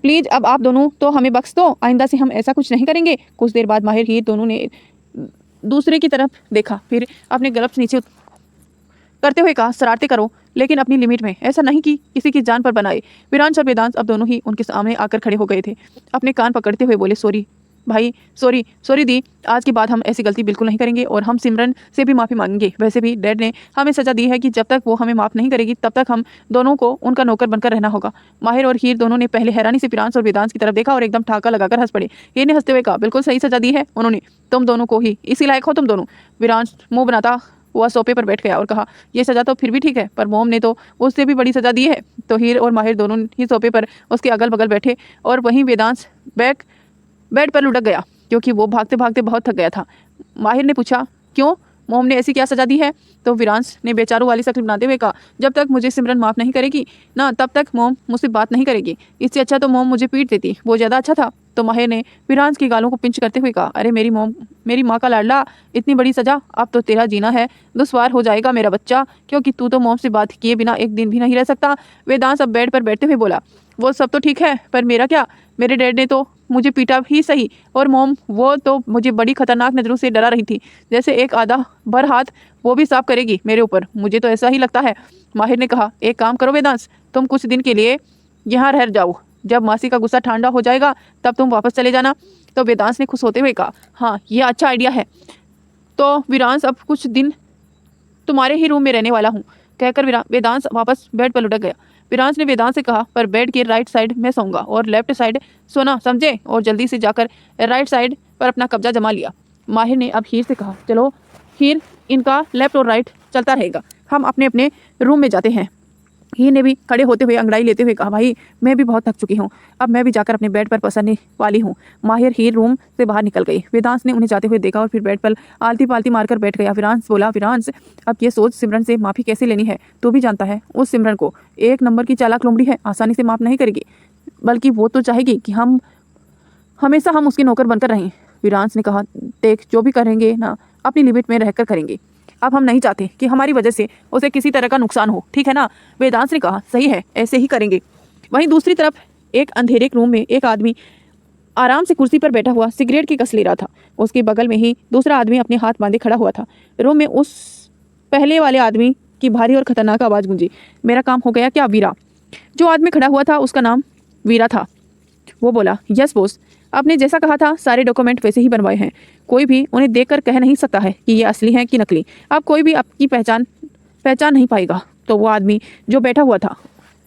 प्लीज़ अब आप दोनों तो हमें बख्श दो, आइंदा से हम ऐसा कुछ नहीं करेंगे। कुछ देर बाद माहिर हीर दोनों ने दूसरे की तरफ देखा, फिर अपने ग्लव्स नीचे करते हुए कहा, शरारतें करो लेकिन अपनी लिमिट में, ऐसा नहीं कि किसी की जान पर बनाए। विरांश और वेदांत अब दोनों ही उनके सामने आकर खड़े हो गए थे। अपने कान पकड़ते हुए बोले, सॉरी भाई, सॉरी दी, आज के बाद हम ऐसी गलती बिल्कुल नहीं करेंगे और हम सिमरन से भी माफ़ी मांगेंगे। वैसे भी डैड ने हमें सज़ा दी है कि जब तक वो हमें माफ़ नहीं करेगी तब तक हम दोनों को उनका नौकर बनकर रहना होगा। माहिर और हीर दोनों ने पहले हैरानी से विरांश और वेदांत की तरफ देखा और एकदम ठाका लगाकर हंस पड़े। हीर ने हंसते हुए कहा, बिल्कुल सही सज़ा दी है उन्होंने, तुम दोनों को ही इसी लायक हो तुम दोनों। विरांश मुँह बनाता हुआ सोफे पर बैठ गया और कहा, यह सज़ा तो फिर भी ठीक है, पर मोम ने तो उससे भी बड़ी सज़ा दी है। तो हीर और माहिर दोनों ही सोफे पर उसके अगल बगल बैठे और वहीं वेदांश बेड पर लुढ़क गया, क्योंकि वो भागते भागते बहुत थक गया था। माहिर ने पूछा, क्यों, मोम ने ऐसी क्या सज़ा दी है। तो विरांश ने बेचारों वाली शक्ल बनाते हुए कहा, जब तक मुझे सिमरन माफ़ नहीं करेगी ना तब तक मोम मुझसे बात नहीं करेगी, इससे अच्छा तो मोम मुझे पीट देती, वो ज़्यादा अच्छा था। तो माहिर ने विरांश की गालों को पिंच करते हुए कहा, अरे मेरी माँ का लाडला, इतनी बड़ी सज़ा, अब तो तेरा जीना है दुश्वार हो जाएगा मेरा बच्चा, क्योंकि तू तो मोम से बात किए बिना एक दिन भी नहीं रह सकता। वेदांश अब बेड पर बैठते हुए बोला, वो सब तो ठीक है, पर मेरा क्या, मेरे डैड ने तो मुझे पीटा ही सही, और मोम वो तो मुझे बड़ी खतरनाक नज़रों से डरा रही थी, जैसे एक आधा भर हाथ वो भी साफ करेगी मेरे ऊपर, मुझे तो ऐसा ही लगता है। माहिर ने कहा, एक काम करो वेदांश, तुम कुछ दिन के लिए यहाँ रह जाओ, जब मासी का गुस्सा ठंडा हो जाएगा तब तुम वापस चले जाना। तो वेदांश ने खुश होते हुए कहा, हाँ ये अच्छा आइडिया है, तो विरांश अब कुछ दिन तुम्हारे ही रूम में रहने वाला हूँ, कहकर वेदांश वापस बेड पर लुढ़क गया। विरांश ने वेदांत से कहा, पर बेड के राइट साइड में सोऊंगा और लेफ्ट साइड सोना, समझे, और जल्दी से जाकर राइट साइड पर अपना कब्जा जमा लिया। माहिर ने अब हीर से कहा, चलो हीर, इनका लेफ्ट और राइट चलता रहेगा, हम अपने अपने रूम में जाते हैं। हीर ने भी खड़े होते हुए अंगड़ाई लेते हुए कहा, भाई मैं भी बहुत थक चुकी हूँ, अब मैं भी जाकर अपने बेड पर पसरने वाली हूँ। माहिर हीर रूम से बाहर निकल गई। वेदांश ने उन्हें जाते हुए देखा और फिर बेड पर आलती पालती मारकर बैठ गया। विरांश बोला, विरांश अब ये सोच सिमरन से माफ़ी कैसे लेनी है, तू भी जानता है उस सिमरन को एक नंबर की चालाक लोमड़ी है, आसानी से माफ़ नहीं करेगी, बल्कि वो तो चाहेगी कि हम हमेशा उसके नौकर बनकर रहें। विरांश ने कहा, देख जो भी करेंगे ना अपनी लिमिट में रहकर करेंगे, अब हम नहीं चाहते कि हमारी वजह से उसे किसी तरह का नुकसान हो, ठीक है ना। वेदांश ने कहा, सही है, ऐसे ही करेंगे। वहीं दूसरी तरफ एक अंधेरे रूम में एक आदमी आराम से कुर्सी पर बैठा हुआ सिगरेट की कस ले रहा था। उसके बगल में ही दूसरा आदमी अपने हाथ बांधे खड़ा हुआ था। रूम में उस पहले वाले आदमी की भारी और खतरनाक आवाज़ गूंजी, मेरा काम हो गया क्या वीरा। जो आदमी खड़ा हुआ था उसका नाम वीरा था। वो बोला, यस बॉस, आपने जैसा कहा था सारे डॉक्यूमेंट वैसे ही बनवाए हैं, कोई भी उन्हें देखकर कह नहीं सकता है कि ये असली हैं कि नकली, अब कोई भी आपकी पहचान नहीं पाएगा। तो वो आदमी जो बैठा हुआ था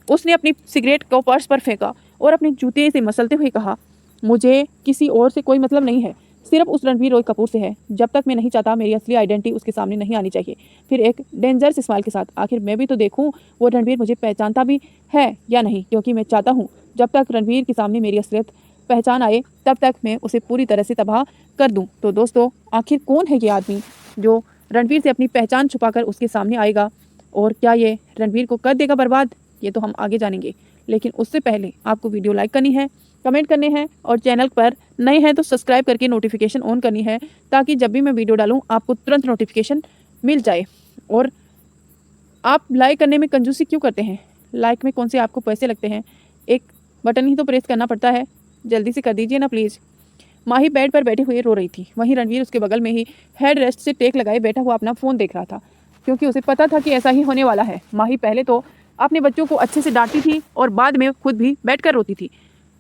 उसने अपनी सिगरेट को पर्स पर फेंका और अपने जूते से मसलते हुए कहा, मुझे किसी और से कोई मतलब नहीं है, सिर्फ उस रणवीर रॉय कपूर से है। जब तक मैं नहीं चाहता मेरी असली आइडेंटिटी उसके सामने नहीं आनी चाहिए। फिर एक डेंजरस स्माइल के साथ, आखिर मैं भी तो देखूं वो रणवीर मुझे पहचानता भी है या नहीं, क्योंकि मैं चाहता हूँ जब तक रणवीर के सामने मेरी असलियत पहचान आए तब तक मैं उसे पूरी तरह से तबाह कर दूं। तो दोस्तों, आखिर कौन है ये आदमी जो रणवीर से अपनी पहचान छुपाकर उसके सामने आएगा, और क्या ये रणवीर को कर देगा बर्बाद? ये तो हम आगे जानेंगे, लेकिन उससे पहले आपको वीडियो लाइक करनी है, कमेंट करने हैं, और चैनल पर नए हैं तो सब्सक्राइब करके नोटिफिकेशन ऑन करनी है, ताकि जब भी मैं वीडियो डालूँ आपको तुरंत नोटिफिकेशन मिल जाए। और आप लाइक करने में कंजूसी क्यों करते हैं? लाइक में कौन से आपको पैसे लगते हैं? एक बटन ही तो प्रेस करना पड़ता है, जल्दी से कर दीजिए ना प्लीज़। माही बेड पर बैठे हुए रो रही थी। वहीं रणवीर उसके बगल में ही हेड रेस्ट से टेक लगाए बैठा हुआ अपना फ़ोन देख रहा था, क्योंकि उसे पता था कि ऐसा ही होने वाला है। माही पहले तो अपने बच्चों को अच्छे से डांटती थी और बाद में खुद भी बैठकर रोती थी।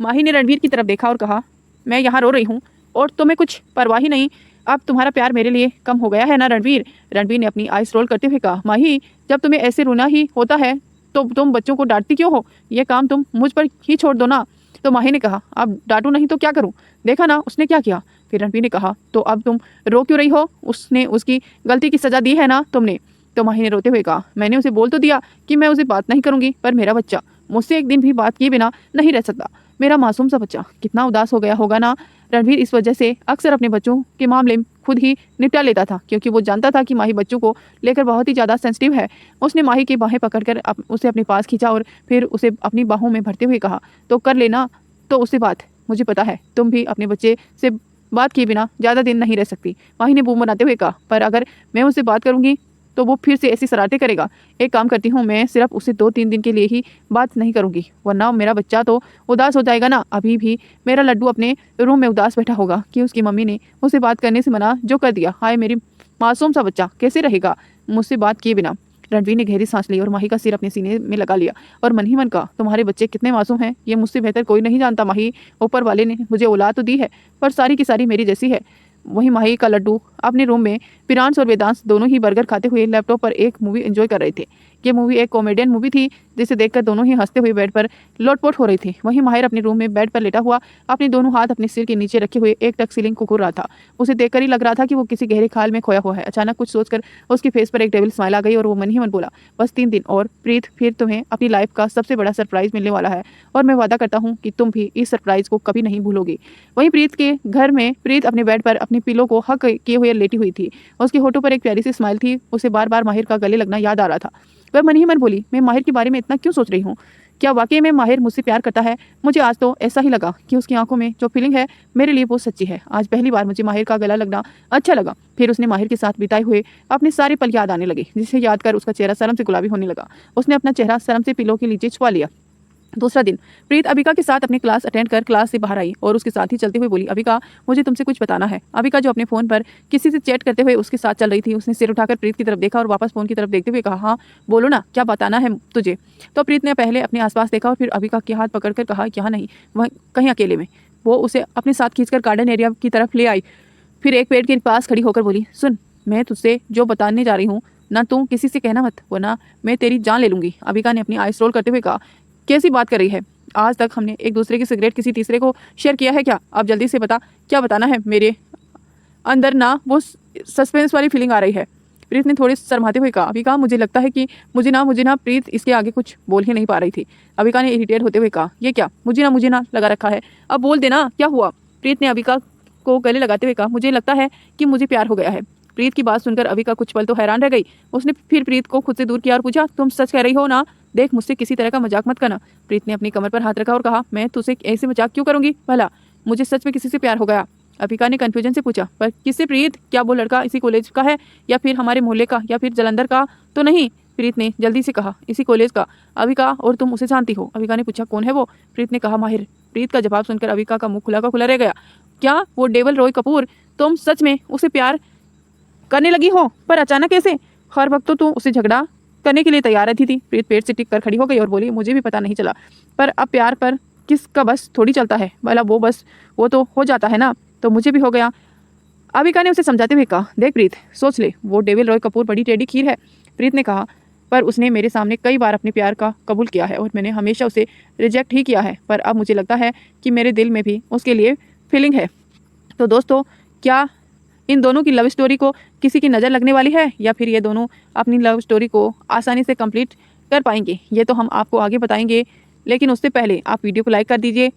माही ने रणवीर की तरफ देखा और कहा, मैं यहाँ रो रही हूँ और तुम्हें कुछ परवाह ही नहीं। अब तुम्हारा प्यार मेरे लिए कम हो गया है ना रणवीर? रणवीर ने अपनी आइस रोल करते हुए कहा, माही जब तुम्हें ऐसे रोना ही होता है तो तुम बच्चों को डांटती क्यों हो? ये काम तुम मुझ पर ही छोड़ दो ना। तो माही ने कहा, अब डांटू नहीं तो क्या करूं? देखा ना उसने क्या किया। फिर रणवीर ने कहा, तो अब तुम रो क्यों रही हो? उसने उसकी गलती की सजा दी है ना तुमने। तो माही ने रोते हुए कहा, मैंने उसे बोल तो दिया कि मैं उसे बात नहीं करूंगी, पर मेरा बच्चा मुझसे एक दिन भी बात किए बिना नहीं रह सकता। मेरा मासूम सा बच्चा कितना उदास हो गया होगा ना। रणवीर इस वजह से अक्सर अपने बच्चों के मामले में खुद ही निपटा लेता था, क्योंकि वो जानता था कि माही बच्चों को लेकर बहुत ही ज़्यादा सेंसिटिव है। उसने माही की बाहें पकड़कर उसे अपने पास खींचा और फिर उसे अपनी बाहों में भरते हुए कहा, तो कर लेना तो उससे बात। मुझे पता है तुम भी अपने बच्चे से बात किए बिना ज़्यादा दिन नहीं रह सकती। माही ने बूम बनाते हुए कहा, पर अगर मैं उससे बात करूंगी तो वो फिर से ऐसी शरारतें करेगा। एक काम करती हूँ, मैं सिर्फ उससे 2-3 दिन के लिए ही बात नहीं करूँगी, वरना मेरा बच्चा तो उदास हो जाएगा ना। अभी भी मेरा लड्डू अपने रूम में उदास बैठा होगा कि उसकी मम्मी ने उसे बात करने से मना जो कर दिया। हाय मेरी मासूम सा बच्चा कैसे रहेगा मुझसे बात किए बिना। रणवीर ने गहरी सांस ली और माही का सिर अपने सीने में लगा लिया और मन ही मन कहा, तुम्हारे बच्चे कितने मासूम हैं, ये मुझसे बेहतर कोई नहीं जानता माही। ऊपर वाले ने मुझे औलाद तो दी है, पर सारी की सारी मेरी जैसी है। वहीं माही का लड्डू अपने रूम में पिरांश और वेदांश दोनों ही बर्गर खाते हुए लैपटॉप पर एक मूवी एंजॉय कर रहे थे। ये मूवी एक कॉमेडियन मूवी थी, जिसे देखकर दोनों ही हंसते हुए बेड पर लोटपोट हो रही थी। वहीं माहिर अपने रूम में बेड पर लेटा हुआ अपने दोनों हाथ अपने सिर के नीचे रखे हुए एक टक सीलिंग को घूर रहा था। उसे देखकर ही लग रहा था कि वो किसी गहरे ख्याल में खोया हुआ है। अचानक कुछ सोचकर उसके फेस पर एक डेविल स्माइल आ गई और वो मन ही मन बोला, बस 3 दिन और प्रीत, फिर तुम्हें अपनी लाइफ का सबसे बड़ा सरप्राइज मिलने वाला है, और मैं वादा करता हूँ कि तुम भी इस सरप्राइज को कभी नहीं भूलोगी। वहीं प्रीत के घर में प्रीत अपने बेड पर अपनी पिलो को हक किए हुए लेटी हुई थी। उसके होठों पर एक प्यारी सी स्माइल थी। उसे बार बार माहिर का गले लगना याद आ रहा था। वह मन ही मन बोली, मैं माहिर के बारे में इतना क्यों सोच रही हूँ? क्या वाकई में माहिर मुझसे प्यार करता है? मुझे आज तो ऐसा ही लगा कि उसकी आंखों में जो फीलिंग है मेरे लिए वो सच्ची है। आज पहली बार मुझे माहिर का गला लगना अच्छा लगा। फिर उसने माहिर के साथ बिताए हुए अपने सारे पल याद आने लगे, जिसे याद कर उसका चेहरा शर्म से गुलाबी होने लगा। उसने अपना चेहरा शर्म से पिलो के नीचे छुपा लिया। दूसरा दिन प्रीत अबिका के साथ अपनी क्लास अटेंड कर क्लास से बाहर आई और उसके साथ ही चलते हुए बोली, अबिका मुझे तुमसे कुछ बताना है। अबिका जो अपने फ़ोन पर किसी से चैट करते हुए उसके साथ चल रही थी, उसने सिर उठाकर प्रीत की तरफ देखा और वापस फ़ोन की तरफ देखते हुए कहा, हाँ बोलो ना, क्या बताना है तुझे? तो प्रीत ने पहले अपने आसपास देखा और फिर अबिका के हाथ पकड़कर कहा, यहाँ नहीं, वह कहीं अकेले में। वो उसे अपने साथ खींचकर गार्डन एरिया की तरफ ले आई। फिर एक पेड़ के पास खड़ी होकर बोली, सुन, मैं तुझसे जो बताने जा रही हूँ ना, तू किसी से कहना मत, वरना मैं तेरी जान ले लूंगी। अबिका ने अपनी आइस रोल करते हुए कहा, कैसी बात कर रही है? आज तक हमने एक दूसरे की सिगरेट किसी तीसरे को शेयर किया है क्या? अब जल्दी से बता, क्या बताना है? मेरे अंदर ना वो सस्पेंस वाली फीलिंग आ रही है। प्रीत ने थोड़ी शर्माते हुए कहा, अबिका मुझे लगता है कि मुझे ना प्रीत इसके आगे कुछ बोल ही नहीं पा रही थी। अबिका ने इरिटेट होते हुए कहा, ये क्या मुझे ना लगा रखा है? अब बोल देना, क्या हुआ? प्रीत ने अबिका को गले लगाते हुए कहा, मुझे लगता है कि मुझे प्यार हो गया है। प्रीत की बात सुनकर अबिका कुछ पल तो हैरान रह गई। उसने फिर प्रीत को खुद से दूर किया और पूछा, तुम सच कह रही हो ना? देख, मुझसे किसी तरह का मजाक मत करना। प्रीत ने अपनी कमर पर हाथ रखा और कहा, मैं तुझसे ऐसे मजाक क्यों करूंगी? भला मुझे सच में किसी से प्यार हो गया? अबिका ने कंफ्यूजन से पूछा, पर किससे प्रीत? क्या वो लड़का इसी कॉलेज का है, या फिर हमारे मोहल्ले का, या फिर जलंधर का तो नहीं? प्रीत ने जल्दी से कहा, इसी कॉलेज का। अबिका, और तुम उसे जानती हो? अबिका ने पूछा, कौन है वो? प्रीत ने कहा, माहिर। प्रीत का जवाब सुनकर अबिका का मुंह खुला का खुला रह गया। क्या वो डेविल रॉय कपूर? तुम सच में उसे प्यार करने लगी हो? पर अचानक कैसे? हर वक्त तो तू उसे झगड़ा करने के लिए तैयार रहती थी। प्रीत पेट से टिक कर खड़ी हो गई और बोली, मुझे भी पता नहीं चला, पर अब प्यार पर किसका बस थोड़ी चलता है। भला वो तो हो जाता है ना, तो मुझे भी हो गया। अबिका ने उसे समझाते हुए कहा, देख प्रीत, सोच ले, वो डेविल रॉय कपूर बड़ी टेढ़ी खीर है। प्रीत ने कहा, पर उसने मेरे सामने कई बार अपने प्यार का कबूल किया है और मैंने हमेशा उसे रिजेक्ट ही किया है, पर अब मुझे लगता है कि मेरे दिल में भी उसके लिए फीलिंग है। तो दोस्तों, क्या इन दोनों की लव स्टोरी को किसी की नज़र लगने वाली है या फिर ये दोनों अपनी लव स्टोरी को आसानी से कंप्लीट कर पाएंगे, ये तो हम आपको आगे बताएंगे। लेकिन उससे पहले आप वीडियो को लाइक कर दीजिए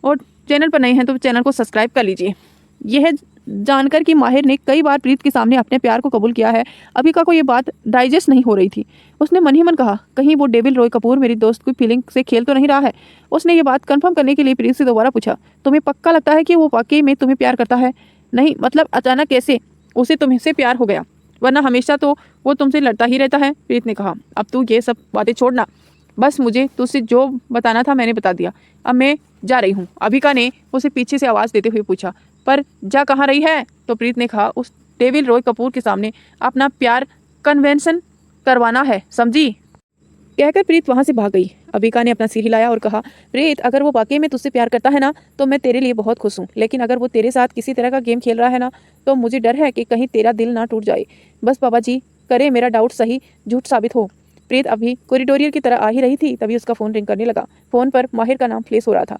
और चैनल पर नए हैं तो चैनल को सब्सक्राइब कर लीजिए। यह जानकर कि माहिर ने कई बार प्रीत के सामने अपने प्यार को कबूल किया है, अबिका को ये बात डाइजेस्ट नहीं हो रही थी। उसने मन ही मन कहा, कहीं वो डेविल रॉय कपूर मेरी दोस्त की फीलिंग से खेल तो नहीं रहा है। उसने ये बात कंफर्म करने के लिए प्रीत से दोबारा पूछा, तुम्हें पक्का लगता है कि वो वाकई में तुम्हें प्यार करता है? नहीं मतलब अचानक कैसे उसे तुमसे प्यार हो गया, वरना हमेशा तो वो तुमसे लड़ता ही रहता है। प्रीत ने कहा, अब तू ये सब बातें छोड़ना, बस मुझे तुझसे जो बताना था मैंने बता दिया, अब मैं जा रही हूँ। अबिका ने उसे पीछे से आवाज़ देते हुए पूछा, पर जा कहाँ रही है? तो प्रीत ने कहा, उस डेविल रॉय कपूर के सामने अपना प्यार कन्वेंशन करवाना है, समझी? कहकर प्रीत वहाँ से भाग गई। अबिका ने अपना सिर हिलाया और कहा, प्रीत अगर वो वाकई में तुझसे प्यार करता है ना तो मैं तेरे लिए बहुत खुश हूँ, लेकिन अगर वो तेरे साथ किसी तरह का गेम खेल रहा है ना तो मुझे डर है कि कहीं तेरा दिल ना टूट जाए। बस बाबा जी करे मेरा डाउट सही झूठ साबित हो। प्रीत अभी कॉरिडोरियर की तरह आ ही रही थी, तभी उसका फ़ोन रिंग करने लगा। फ़ोन पर माहिर का नाम प्लेस हो रहा था,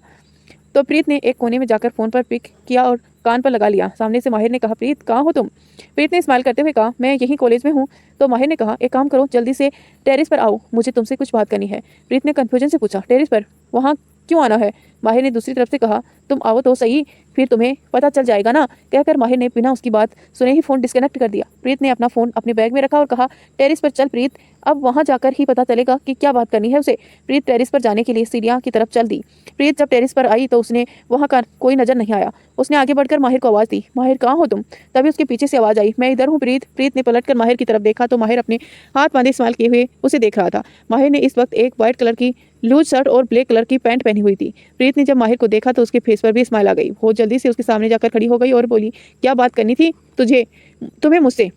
तो प्रीत ने एक कोने में जाकर फ़ोन पर पिक किया और कान पर लगा लिया। सामने से माहिर ने कहा, प्रीत कहाँ हो तुम? प्रीत ने स्माइल करते हुए कहा, मैं यहीं कॉलेज में हूँ। तो माहिर ने कहा, एक काम करो, जल्दी से टेरेस पर आओ, मुझे तुमसे कुछ बात करनी है। प्रीत ने कन्फ्यूजन से पूछा, टेरेस पर? वहाँ क्यों आना है? माहिर ने दूसरी तरफ से कहा, तुम आओ तो सही, फिर तुम्हें पता चल जाएगा ना। कहकर माहिर ने बिना उसकी बात सुने ही फ़ोन डिस्कनेक्ट कर दिया। प्रीत ने अपना फ़ोन अपने बैग में रखा और कहा, टेरेस पर चल प्रीत, अब वहाँ जाकर ही पता चलेगा कि क्या बात करनी है उसे। प्रीत टेरेस पर जाने के लिए सीढ़ियाँ की तरफ चल दी। प्रीत जब टेरेस पर आई तो उसने वहाँ का कोई नज़र नहीं आया। उसने आगे बढ़कर माहिर को आवाज़ दी, माहिर कहाँ हो तुम? तभी उसके पीछे से आवाज़ आई, मैं इधर हूँ प्रीत। प्रीत ने पलटकर माहिर की तरफ देखा तो माहिर अपने हाथ बांधे स्माइल किए हुए उसे देख रहा था। माहिर ने इस वक्त एक वाइट कलर की लूज शर्ट और ब्लैक कलर की पैंट पहनी हुई थी। प्रीत ने जब माहिर को देखा तो उसके फेस पर भी स्माइल आ गई। वो जल्दी से उसके सामने जाकर खड़ी हो गई और बोली, क्या बात करनी थी तुम्हें मुझसे?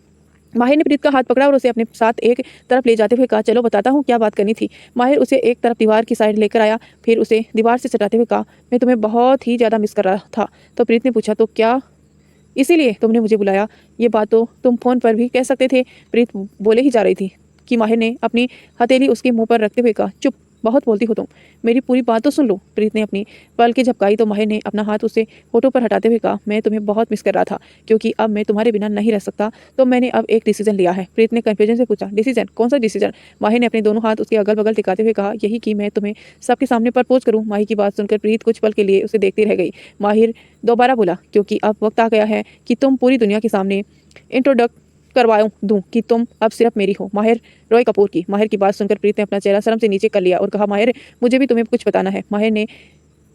माहिर ने प्रीत का हाथ पकड़ा और उसे अपने साथ एक तरफ ले जाते हुए कहा, चलो बताता हूँ क्या बात करनी थी। माहिर उसे एक तरफ दीवार की साइड लेकर आया, फिर उसे दीवार से सटाते हुए कहा, मैं तुम्हें बहुत ही ज़्यादा मिस कर रहा था। तो प्रीत ने पूछा, तो क्या इसीलिए तुमने मुझे बुलाया? ये बात तो तुम फ़ोन पर भी कह सकते थे। प्रीत बोले ही जा रही थी कि माहिर ने अपनी हथेली उसके मुंह पर रखते हुए कहा, चुप, बहुत बोलती हो तुम, मेरी पूरी बात तो सुन लो। प्रीत ने अपनी पलकें झपकाई तो माहिर ने अपना हाथ उससे होठों पर हटाते हुए कहा, मैं तुम्हें बहुत मिस कर रहा था, क्योंकि अब मैं तुम्हारे बिना नहीं रह सकता, तो मैंने अब एक डिसीजन लिया है। प्रीत ने कन्फ्यूजन से पूछा, डिसीजन? कौन सा डिसीजन? माहिर ने अपने दोनों हाथ उसके अगल बगल टिकाते हुए कहा, यही कि मैं तुम्हें सबके सामने प्रपोज करूं। माहिर की बात सुनकर प्रीत कुछ पल के लिए उसे देखती रह गई। माहिर दोबारा बोला, क्योंकि अब वक्त आ गया है कि तुम पूरी दुनिया के सामने इंट्रोडक्ट करवाऊं दूं कि तुम अब सिर्फ मेरी हो, माहिर रॉय कपूर की। माहिर की बात सुनकर प्रीत ने अपना चेहरा शर्म से नीचे कर लिया और कहा, माहिर मुझे भी तुम्हें कुछ बताना है। माहिर ने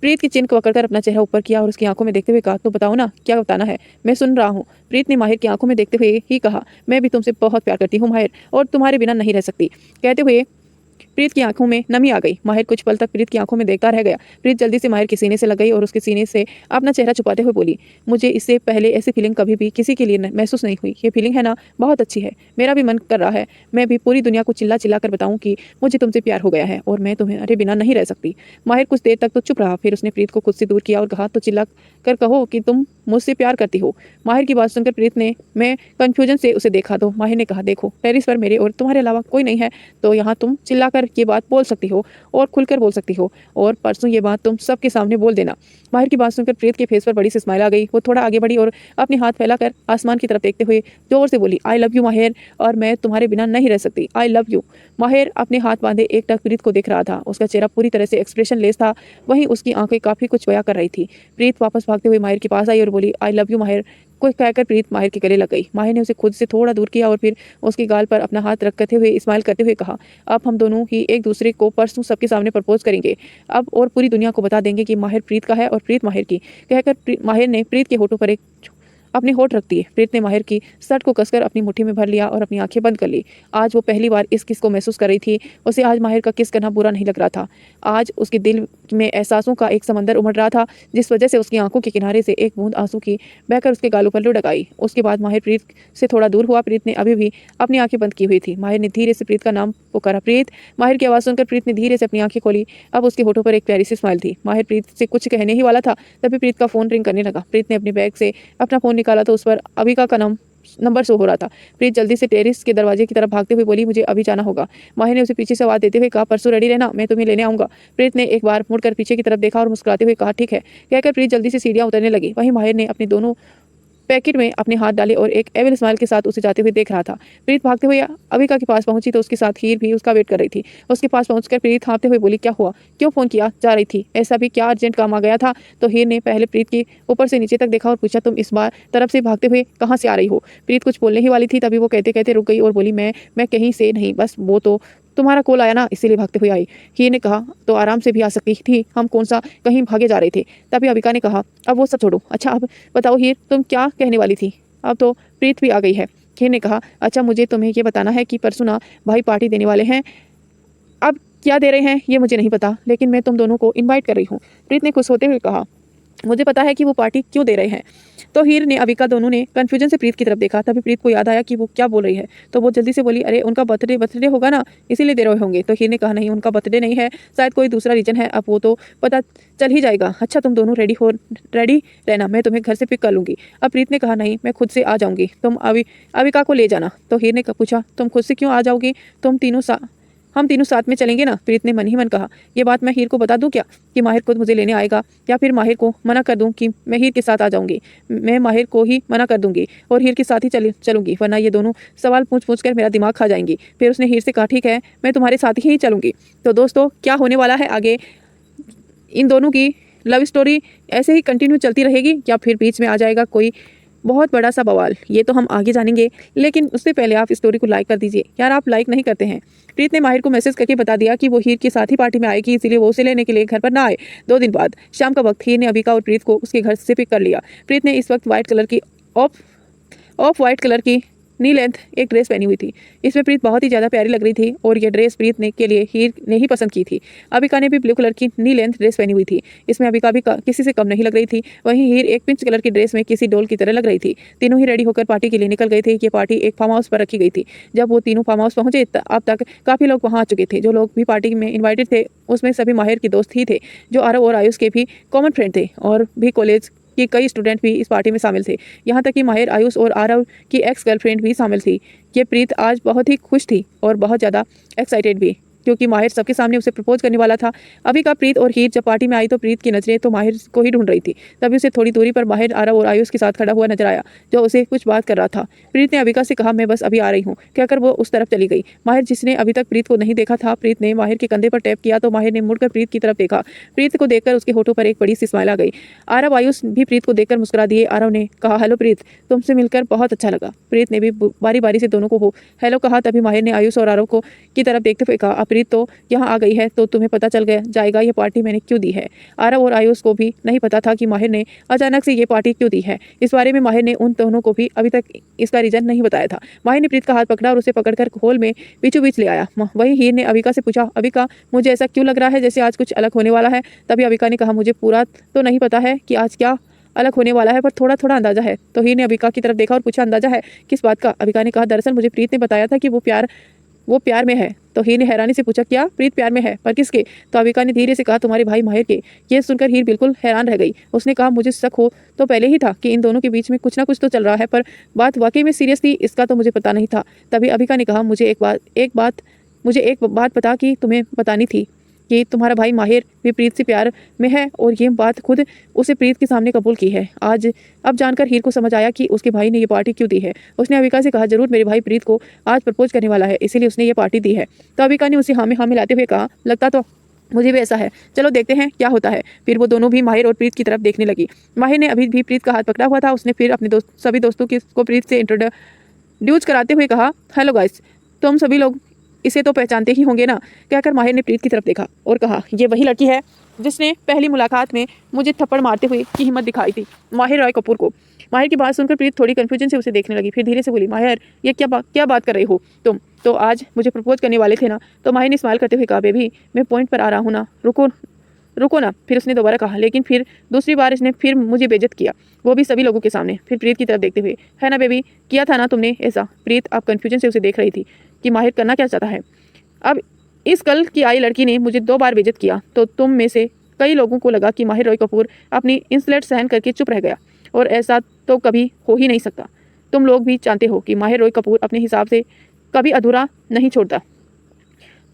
प्रीत की चिन को पकड़कर अपना चेहरा ऊपर किया और उसकी आंखों में देखते हुए कहा, तो बताओ ना क्या बताना है, मैं सुन रहा हूँ। प्रीत ने माहिर की आंखों में देखते हुए ही कहा, मैं भी तुमसे बहुत प्यार करती हूँ माहिर, और तुम्हारे बिना नहीं रह सकती। कहते हुए प्रीत की आंखों में नमी आ गई। माहिर कुछ पल तक प्रीत की आंखों में देखता रह गया। प्रीत जल्दी से माहिर के सीने से लग गई और उसके सीने से अपना चेहरा छुपाते हुए बोली, मुझे इससे पहले ऐसी फीलिंग कभी भी किसी के लिए महसूस नहीं हुई। ये फीलिंग है ना, बहुत अच्छी है। मेरा भी मन कर रहा है मैं भी पूरी दुनिया को चिल्ला चिल्ला कर बताऊं कि मुझे तुमसे प्यार हो गया है और मैं तुम्हारे बिना नहीं रह सकती। माहिर कुछ देर तक तो चुप रहा, फिर उसने प्रीत को खुद से दूर किया और कहा, तो चिल्ला कर कहो कि तुम मुझसे प्यार करती हो। माहिर की बात सुनकर प्रीत ने मैं कन्फ्यूजन से उसे देखा तो माहिर ने कहा, देखो टेरिस पर मेरे और तुम्हारे अलावा कोई नहीं है, तो यहाँ तुम चिल्लाकर ये बात बोल सकती हो और खुलकर बोल सकती हो, और परसों ये बात तुम सबके सामने बोल देना। माहिर की बात सुनकर प्रीत के फेस पर बड़ी सी स्माइल आ गई। वो थोड़ा आगे बढ़ी और अपने हाथ फैलाकर आसमान की तरफ देखते हुए जोर से बोली, आई लव यू माहिर, और मैं तुम्हारे बिना नहीं रह सकती, आई लव यू। माहिर अपने हाथ बांधे एकटक प्रीत को देख रहा था। उसका चेहरा पूरी तरह से एक्सप्रेशन लेस था, वहीं उसकी आंखें काफी कुछ बयां कर रही थी। प्रीत वापस भागते हुए माहिर के पास आई और बोली, आई लव यू माहिर। कुछ कहकर प्रीत माहिर के गले लग गई। माहिर ने उसे खुद से थोड़ा दूर किया और फिर उसके गाल पर अपना हाथ रखते हुए स्माइल करते हुए कहा, अब हम दोनों ही एक दूसरे को परसों सबके सामने प्रपोज करेंगे अब, और पूरी दुनिया को बता देंगे कि माहिर प्रीत का है और प्रीत माहिर की। कहकर माहिर ने प्रीत के होठों पर एक अपने होठ रख दिए। प्रीत ने माहिर की शर्ट को कसकर अपनी मुट्ठी में भर लिया और अपनी आंखें बंद कर ली। आज वो पहली बार इस किस को महसूस कर रही थी। उसे आज माहिर का किस करना बुरा नहीं लग रहा था। आज उसके दिल में एहसासों का एक समंदर उमड़ रहा था, जिस वजह से उसकी आंखों के किनारे से एक बूंद आंसू की बहकर उसके गालों पर लुढ़क आई। उसके बाद माहिर प्रीत से थोड़ा दूर हुआ। प्रीत ने अभी भी अपनी आंखें बंद की हुई थी। माहिर ने धीरे से प्रीत का नाम पुकारा, प्रीत। माहिर की आवाज़ सुनकर प्रीत ने धीरे से अपनी आंखें खोली। अब उसके होठों पर एक प्यारी सी स्माइल थी। माहिर प्रीत से कुछ कहने ही वाला था, तभी प्रीत का फोन रिंग करने लगा। प्रीत ने अपने बैग से अपना फोन निकाला तो उस पर अबिका का नंबर शो हो रहा था। प्रीत जल्दी से टेरेस के दरवाजे की तरफ भागते हुए बोली, मुझे अभी जाना होगा। माहिर ने उसे पीछे से आवाज देते हुए कहा, परसों रेडी रहना, मैं तुम्हें लेने आऊंगा। प्रीत ने एक बार मुड़कर पीछे की तरफ देखा और मुस्कुराते हुए कहा, ठीक है। कहकर प्रीत जल्दी से सीढ़ियां उतरने लगी। वहीं माहिर ने अपने दोनों पैकेट में अपने हाथ डाले और एक एविल स्माइल के साथ उसे जाते हुए देख रहा था। प्रीत भागते हुए अविका के पास पहुंची तो उसके साथ हीर भी उसका वेट कर रही थी। उसके पास पहुंचकर प्रीत हाँफते हुए बोली, क्या हुआ, क्यों फोन किया जा रही थी, ऐसा भी क्या अर्जेंट काम आ गया था? तो हीर ने पहले प्रीत के ऊपर से नीचे तक देखा और पूछा, तुम इस बार तरफ से भागते हुए कहाँ से आ रही हो? प्रीत कुछ बोलने ही वाली थी, तभी वो कहते कहते रुक गई और बोली, मैं कहीं से नहीं, बस वो तो तुम्हारा कॉल आया ना, इसीलिए भागते हुए आई। हीर ने कहा, तो आराम से भी आ सकती थी, हम कौन सा कहीं भागे जा रहे थे। तभी अविका ने कहा, अब वो सब छोड़ो, अच्छा अब बताओ हीर, तुम क्या कहने वाली थी? अब तो प्रीत भी आ गई है। हीर ने कहा, अच्छा मुझे तुम्हें ये बताना है कि परसों ना भाई पार्टी देने वाले हैं। अब क्या दे रहे हैं ये मुझे नहीं पता, लेकिन मैं तुम दोनों को इनवाइट कर रही हूँ। प्रीत ने खुश होते हुए कहा, मुझे पता है कि वो पार्टी क्यों दे रहे हैं। तो हीर ने अविका दोनों ने कन्फ्यूजन से प्रीत की तरफ देखा। तभी प्रीत को याद आया कि वो क्या बोल रही है, तो वो जल्दी से बोली, अरे उनका बर्थडे होगा ना, इसीलिए दे रहे होंगे। तो हीर ने कहा, नहीं उनका बर्थडे नहीं है, शायद कोई दूसरा रीजन है, अब वो तो पता चल ही जाएगा। अच्छा तुम दोनों रेडी रहना, मैं तुम्हें घर से पिक कर लूँगी। अब प्रीत ने कहा, नहीं मैं खुद से आ जाऊँगी, तुम अविका को ले जाना। तो हीर ने पूछा, तुम खुद से क्यों आ जाओगी, हम तीनों साथ में चलेंगे ना। प्रीत ने मन ही मन कहा, ये बात मैं हीर को बता दूं क्या कि माहिर खुद मुझे लेने आएगा, या फिर माहिर को मना कर दूं कि मैं हीर के साथ आ जाऊंगी। मैं माहिर को ही मना कर दूंगी और हीर के साथ ही चलूंगी, वरना ये दोनों सवाल पूछ कर मेरा दिमाग खा जाएंगी। फिर उसने हीर से कहा, ठीक है मैं तुम्हारे साथ ही चलूंगी। तो दोस्तों क्या होने वाला है आगे, इन दोनों की लव स्टोरी ऐसे ही कंटिन्यू चलती रहेगी या फिर बीच में आ जाएगा कोई बहुत बड़ा सा बवाल, ये तो हम आगे जानेंगे। लेकिन उससे पहले आप स्टोरी को लाइक कर दीजिए यार, आप लाइक नहीं करते हैं। प्रीत ने माहिर को मैसेज करके बता दिया कि वो हीर के साथ ही पार्टी में आएगी, इसीलिए वो उसे लेने के लिए घर पर ना आए। 2 दिन बाद शाम का वक्त हीर ने अविका और प्रीत को उसके घर से पिक कर लिया। प्रीत ने इस वक्त ऑफ वाइट कलर की नी लेंथ एक ड्रेस पहनी हुई थी। इसमें प्रीत बहुत ही ज़्यादा प्यारी लग रही थी और यह ड्रेस प्रीत ने के लिए हीर ने ही पसंद की थी। अविका ने भी ब्लू कलर की नी लेंथ ड्रेस पहनी हुई थी। इसमें अविका भी किसी से कम नहीं लग रही थी। वहीं हीर एक पिंच कलर की ड्रेस में किसी डॉल की तरह लग रही थी। तीनों ही रेडी होकर पार्टी के लिए निकल गए थे। ये पार्टी एक फार्म हाउस पर रखी गई थी। जब वो तीनों फार्म हाउस पहुंचे अब तक काफ़ी लोग वहाँ आ चुके थे। जो लोग भी पार्टी में इन्वाइटेड थे उसमें सभी माहिर के दोस्त ही थे, जो आरव और आयुष के भी कॉमन फ्रेंड थे, और भी कॉलेज कि कई स्टूडेंट भी इस पार्टी में शामिल थे। यहाँ तक कि माहिर, आयुष और आरव की एक्स गर्लफ्रेंड भी शामिल थी। ये प्रीत आज बहुत ही खुश थी और बहुत ज़्यादा एक्साइटेड भी, क्योंकि माहिर सबके सामने उसे प्रपोज करने वाला था। अभी का प्रीत और हीर जब पार्टी में आई तो प्रीत की नजरें तो माहिर को ही ढूंढ रही थी। तभी उसे थोड़ी दूरी पर माहिर, आरव और आयुष के साथ खड़ा हुआ नजर आया, जो उसे कुछ बात कर रहा था। प्रीत ने अविका से कहा, मैं बस अभी आ रही हूँ, कहकर वो उस तरफ चली गई। माहिर, जिसने अभी तक प्रीत को नहीं देखा था, प्रीत ने माहिर के कंधे पर टैप किया तो माहिर ने मुड़कर प्रीत की तरफ देखा। प्रीत को देखकर उसके होठों पर एक बड़ी सी स्माइल आ गई। आरव, आयुष भी प्रीत को देखकर मुस्कुरा दिए। आरव ने कहा, हेलो प्रीत, तुमसे मिलकर बहुत अच्छा लगा। प्रीत ने भी बारी बारी से दोनों को हेलो कहा। तभी माहिर ने आयुष और आरव को की तरफ देखते हुए कहा, प्रीत तो यहाँ आ गई है तो तुम्हें पता चल जाएगा ये पार्टी मैंने क्यों दी है। आरव और आयुष को भी नहीं पता था कि माहिर ने अचानक से ये पार्टी क्यों दी है। इस बारे में माहिर ने उन दोनों को भी अभी तक इसका रीजन नहीं बताया था। माहिर ने प्रीत का हाथ पकड़ा और उसे पकड़कर हॉल में बीचों बीच ले आया। वहीं हीर ने अविका से पूछा, अविका मुझे ऐसा क्यों लग रहा है जैसे आज कुछ अलग होने वाला है। तभी अविका ने कहा, मुझे पूरा तो नहीं पता है कि आज क्या अलग होने वाला है, पर थोड़ा थोड़ा अंदाजा है। तो हीर ने अविका की तरफ देखा और पूछा, अंदाजा है किस बात का? अविका ने कहा, दरअसल मुझे प्रीत ने बताया था कि वो प्यार में है। तो हीर ने हैरानी से पूछा, क्या प्रीत प्यार में है, पर किसके? तो अविका ने धीरे से कहा, तुम्हारे भाई माहिर के। ये सुनकर हीर बिल्कुल हैरान रह गई। उसने कहा, मुझे शक हो तो पहले ही था कि इन दोनों के बीच में कुछ ना कुछ तो चल रहा है, पर बात वाकई में सीरियस थी इसका तो मुझे पता नहीं था। तभी अविका ने कहा, मुझे एक बात पता कि तुम्हें बतानी थी कि तुम्हारा भाई माहिर भी प्रीत से प्यार में है, और ये बात खुद उसे प्रीत के सामने कबूल की है। अब जानकर हीर को समझ आया कि उसके भाई ने ये पार्टी क्यों दी है। उसने अविका से कहा, जरूर मेरे भाई प्रीत को आज प्रपोज करने वाला है, इसीलिए उसने ये पार्टी दी है। तो अविका ने उसे हाँ में हाँ मिलाते हुए कहा, लगता तो मुझे भी ऐसा है, चलो देखते हैं क्या होता है। फिर वो दोनों भी माहिर और प्रीत की तरफ देखने लगी। माहिर ने अभी भी प्रीत का हाथ पकड़ा हुआ था। उसने फिर अपने सभी दोस्तों को प्रीत से इंट्रोड्यूस कराते हुए कहा, हेलो गाइस, तुम सभी लोग इसे तो पहचानते ही होंगे ना। कहकर माहिर ने प्रीत की तरफ देखा और कहा, ये वही लड़की है जिसने पहली मुलाकात में मुझे थप्पड़ मारते हुए की हिम्मत दिखाई थी, माहिर रॉय कपूर को। माहिर की बात सुनकर प्रीत थोड़ी कन्फ्यूजन से उसे देखने लगी। फिर धीरे से बोली, माहिर ये क्या बात कर रही हो तुम? तो आज मुझे प्रपोज करने वाले थे ना? तो माहिर ने स्माइल करते हुए कहा, बेबी मैं पॉइंट पर आ रहा हूँ ना, रुको ना। फिर उसने दोबारा कहा, लेकिन फिर दूसरी बार इसने फिर मुझे बेइज्जत किया, वो भी सभी लोगों के सामने। फिर प्रीत की तरफ देखते हुए, है ना बेबी, किया था ना तुमने ऐसा? प्रीत आप कन्फ्यूजन से उसे देख रही थी कि माहिर करना क्या चाहता है। अब इस कल की आई लड़की ने मुझे 2 बार बेइज्जत किया, तो तुम में से कई लोगों को लगा कि माहिर रॉय कपूर अपनी इंसल्ट सहन करके चुप रह गया, और ऐसा तो कभी हो ही नहीं सकता। तुम लोग भी जानते हो कि माहिर रॉय कपूर अपने हिसाब से कभी अधूरा नहीं छोड़ता।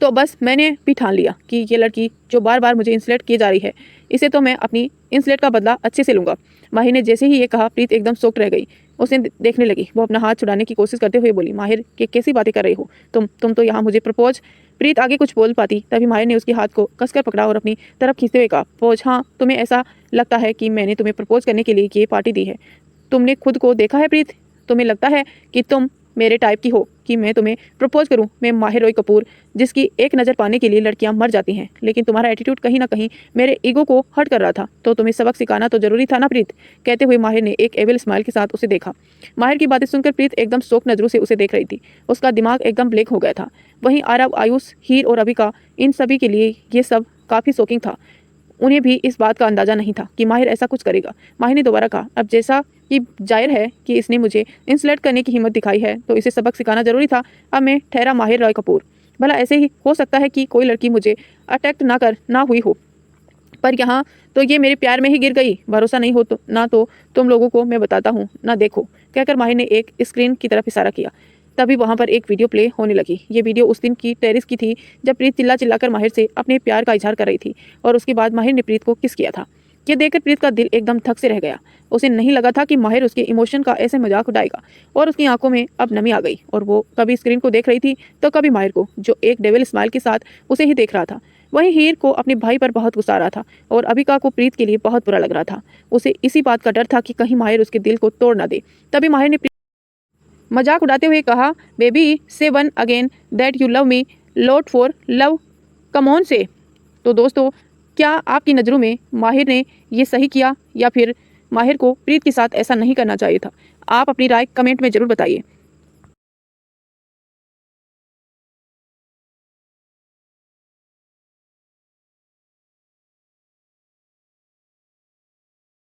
तो बस मैंने भी ठान लिया कि ये लड़की जो बार बार मुझे इंसल्ट किए जा रही है, इसे तो मैं अपनी इंसल्ट का बदला अच्छे से लूँगा। माहिर ने जैसे ही ये कहा, प्रीत एकदम शॉक्ड रह गई। उसे देखने लगी। वो अपना हाथ छुड़ाने की कोशिश करते हुए बोली, माहिर कि कैसी बातें कर रही हो तुम तो यहाँ मुझे प्रपोज। प्रीत आगे कुछ बोल पाती तभी माहिर ने उसके हाथ को कसकर पकड़ा और अपनी तरफ खींचते हुए कहा, पोज, हाँ तुम्हें ऐसा लगता है कि मैंने तुम्हें प्रपोज करने के लिए ये पार्टी दी है? तुमने खुद को देखा है प्रीत? तुम्हें लगता है कि तुम मेरे टाइप की हो कि मैं तुम्हें प्रपोज करूं? मैं माहिर रॉय कपूर, जिसकी एक नज़र पाने के लिए लड़कियां मर जाती हैं, लेकिन तुम्हारा एटीट्यूड कहीं ना कहीं मेरे ईगो को हर्ट कर रहा था, तो तुम्हें सबक सिखाना तो जरूरी था ना प्रीत। कहते हुए माहिर ने एक एविल स्माइल के साथ उसे देखा। माहिर की बातें सुनकर प्रीत एकदम शौक नजरों से उसे देख रही थी। उसका दिमाग एकदम ब्लैक हो गया था। वहीं आरव, आयुष, हीर और अभिका, इन सभी के लिए ये सब काफ़ी शॉकिंग था। उन्हें भी इस बात का अंदाजा नहीं था कि माहिर ऐसा कुछ करेगा। माहिर ने दोबारा कहा, अब जैसा कि जाहिर है कि इसने मुझे इंसल्ट करने की हिम्मत दिखाई है, तो इसे सबक सिखाना जरूरी था। अब मैं ठहरा माहिर रॉय कपूर। भला ऐसे ही हो सकता है कि कोई लड़की मुझे अटैक्ट ना हुई हो, पर यहाँ तो ये मेरे प्यार में ही गिर गई। भरोसा नहीं हो तो ना तो तुम लोगों को मैं बताता हूँ ना देखो। कहकर माहिर ने एक स्क्रीन की तरफ इशारा किया। तभी वहाँ पर एक वीडियो प्ले होने लगी। ये वीडियो उस दिन की टेरिस की थी जब प्रीत चिल्ला चिल्लाकर माहिर से अपने प्यार का इजहार कर रही थी और उसके बाद माहिर ने प्रीत को किस किया था। ये देखकर प्रीत का दिल एकदम थक से रह गया। उसे नहीं लगा था कि माहिर उसके इमोशन का ऐसे मजाक उड़ाएगा और उसकी आंखों में अब नमी आ गई और वो कभी स्क्रीन को देख रही थी तो कभी माहिर को, जो एक डेविल स्माइल के साथ उसे ही देख रहा था। वहीं हीर को अपने भाई पर बहुत गुस्सा आ रहा था और अबिका को प्रीत के लिए बहुत बुरा लग रहा था। उसे इसी बात का डर था कि कहीं माहिर उसके दिल को तोड़ ना दे। तभी माहिर ने मजाक उड़ाते हुए कहा, बेबी से one again that you love me lot for love come on से। तो दोस्तों, क्या आपकी नज़रों में माहिर ने ये सही किया या फिर माहिर को प्रीत के साथ ऐसा नहीं करना चाहिए था? आप अपनी राय कमेंट में ज़रूर बताइए।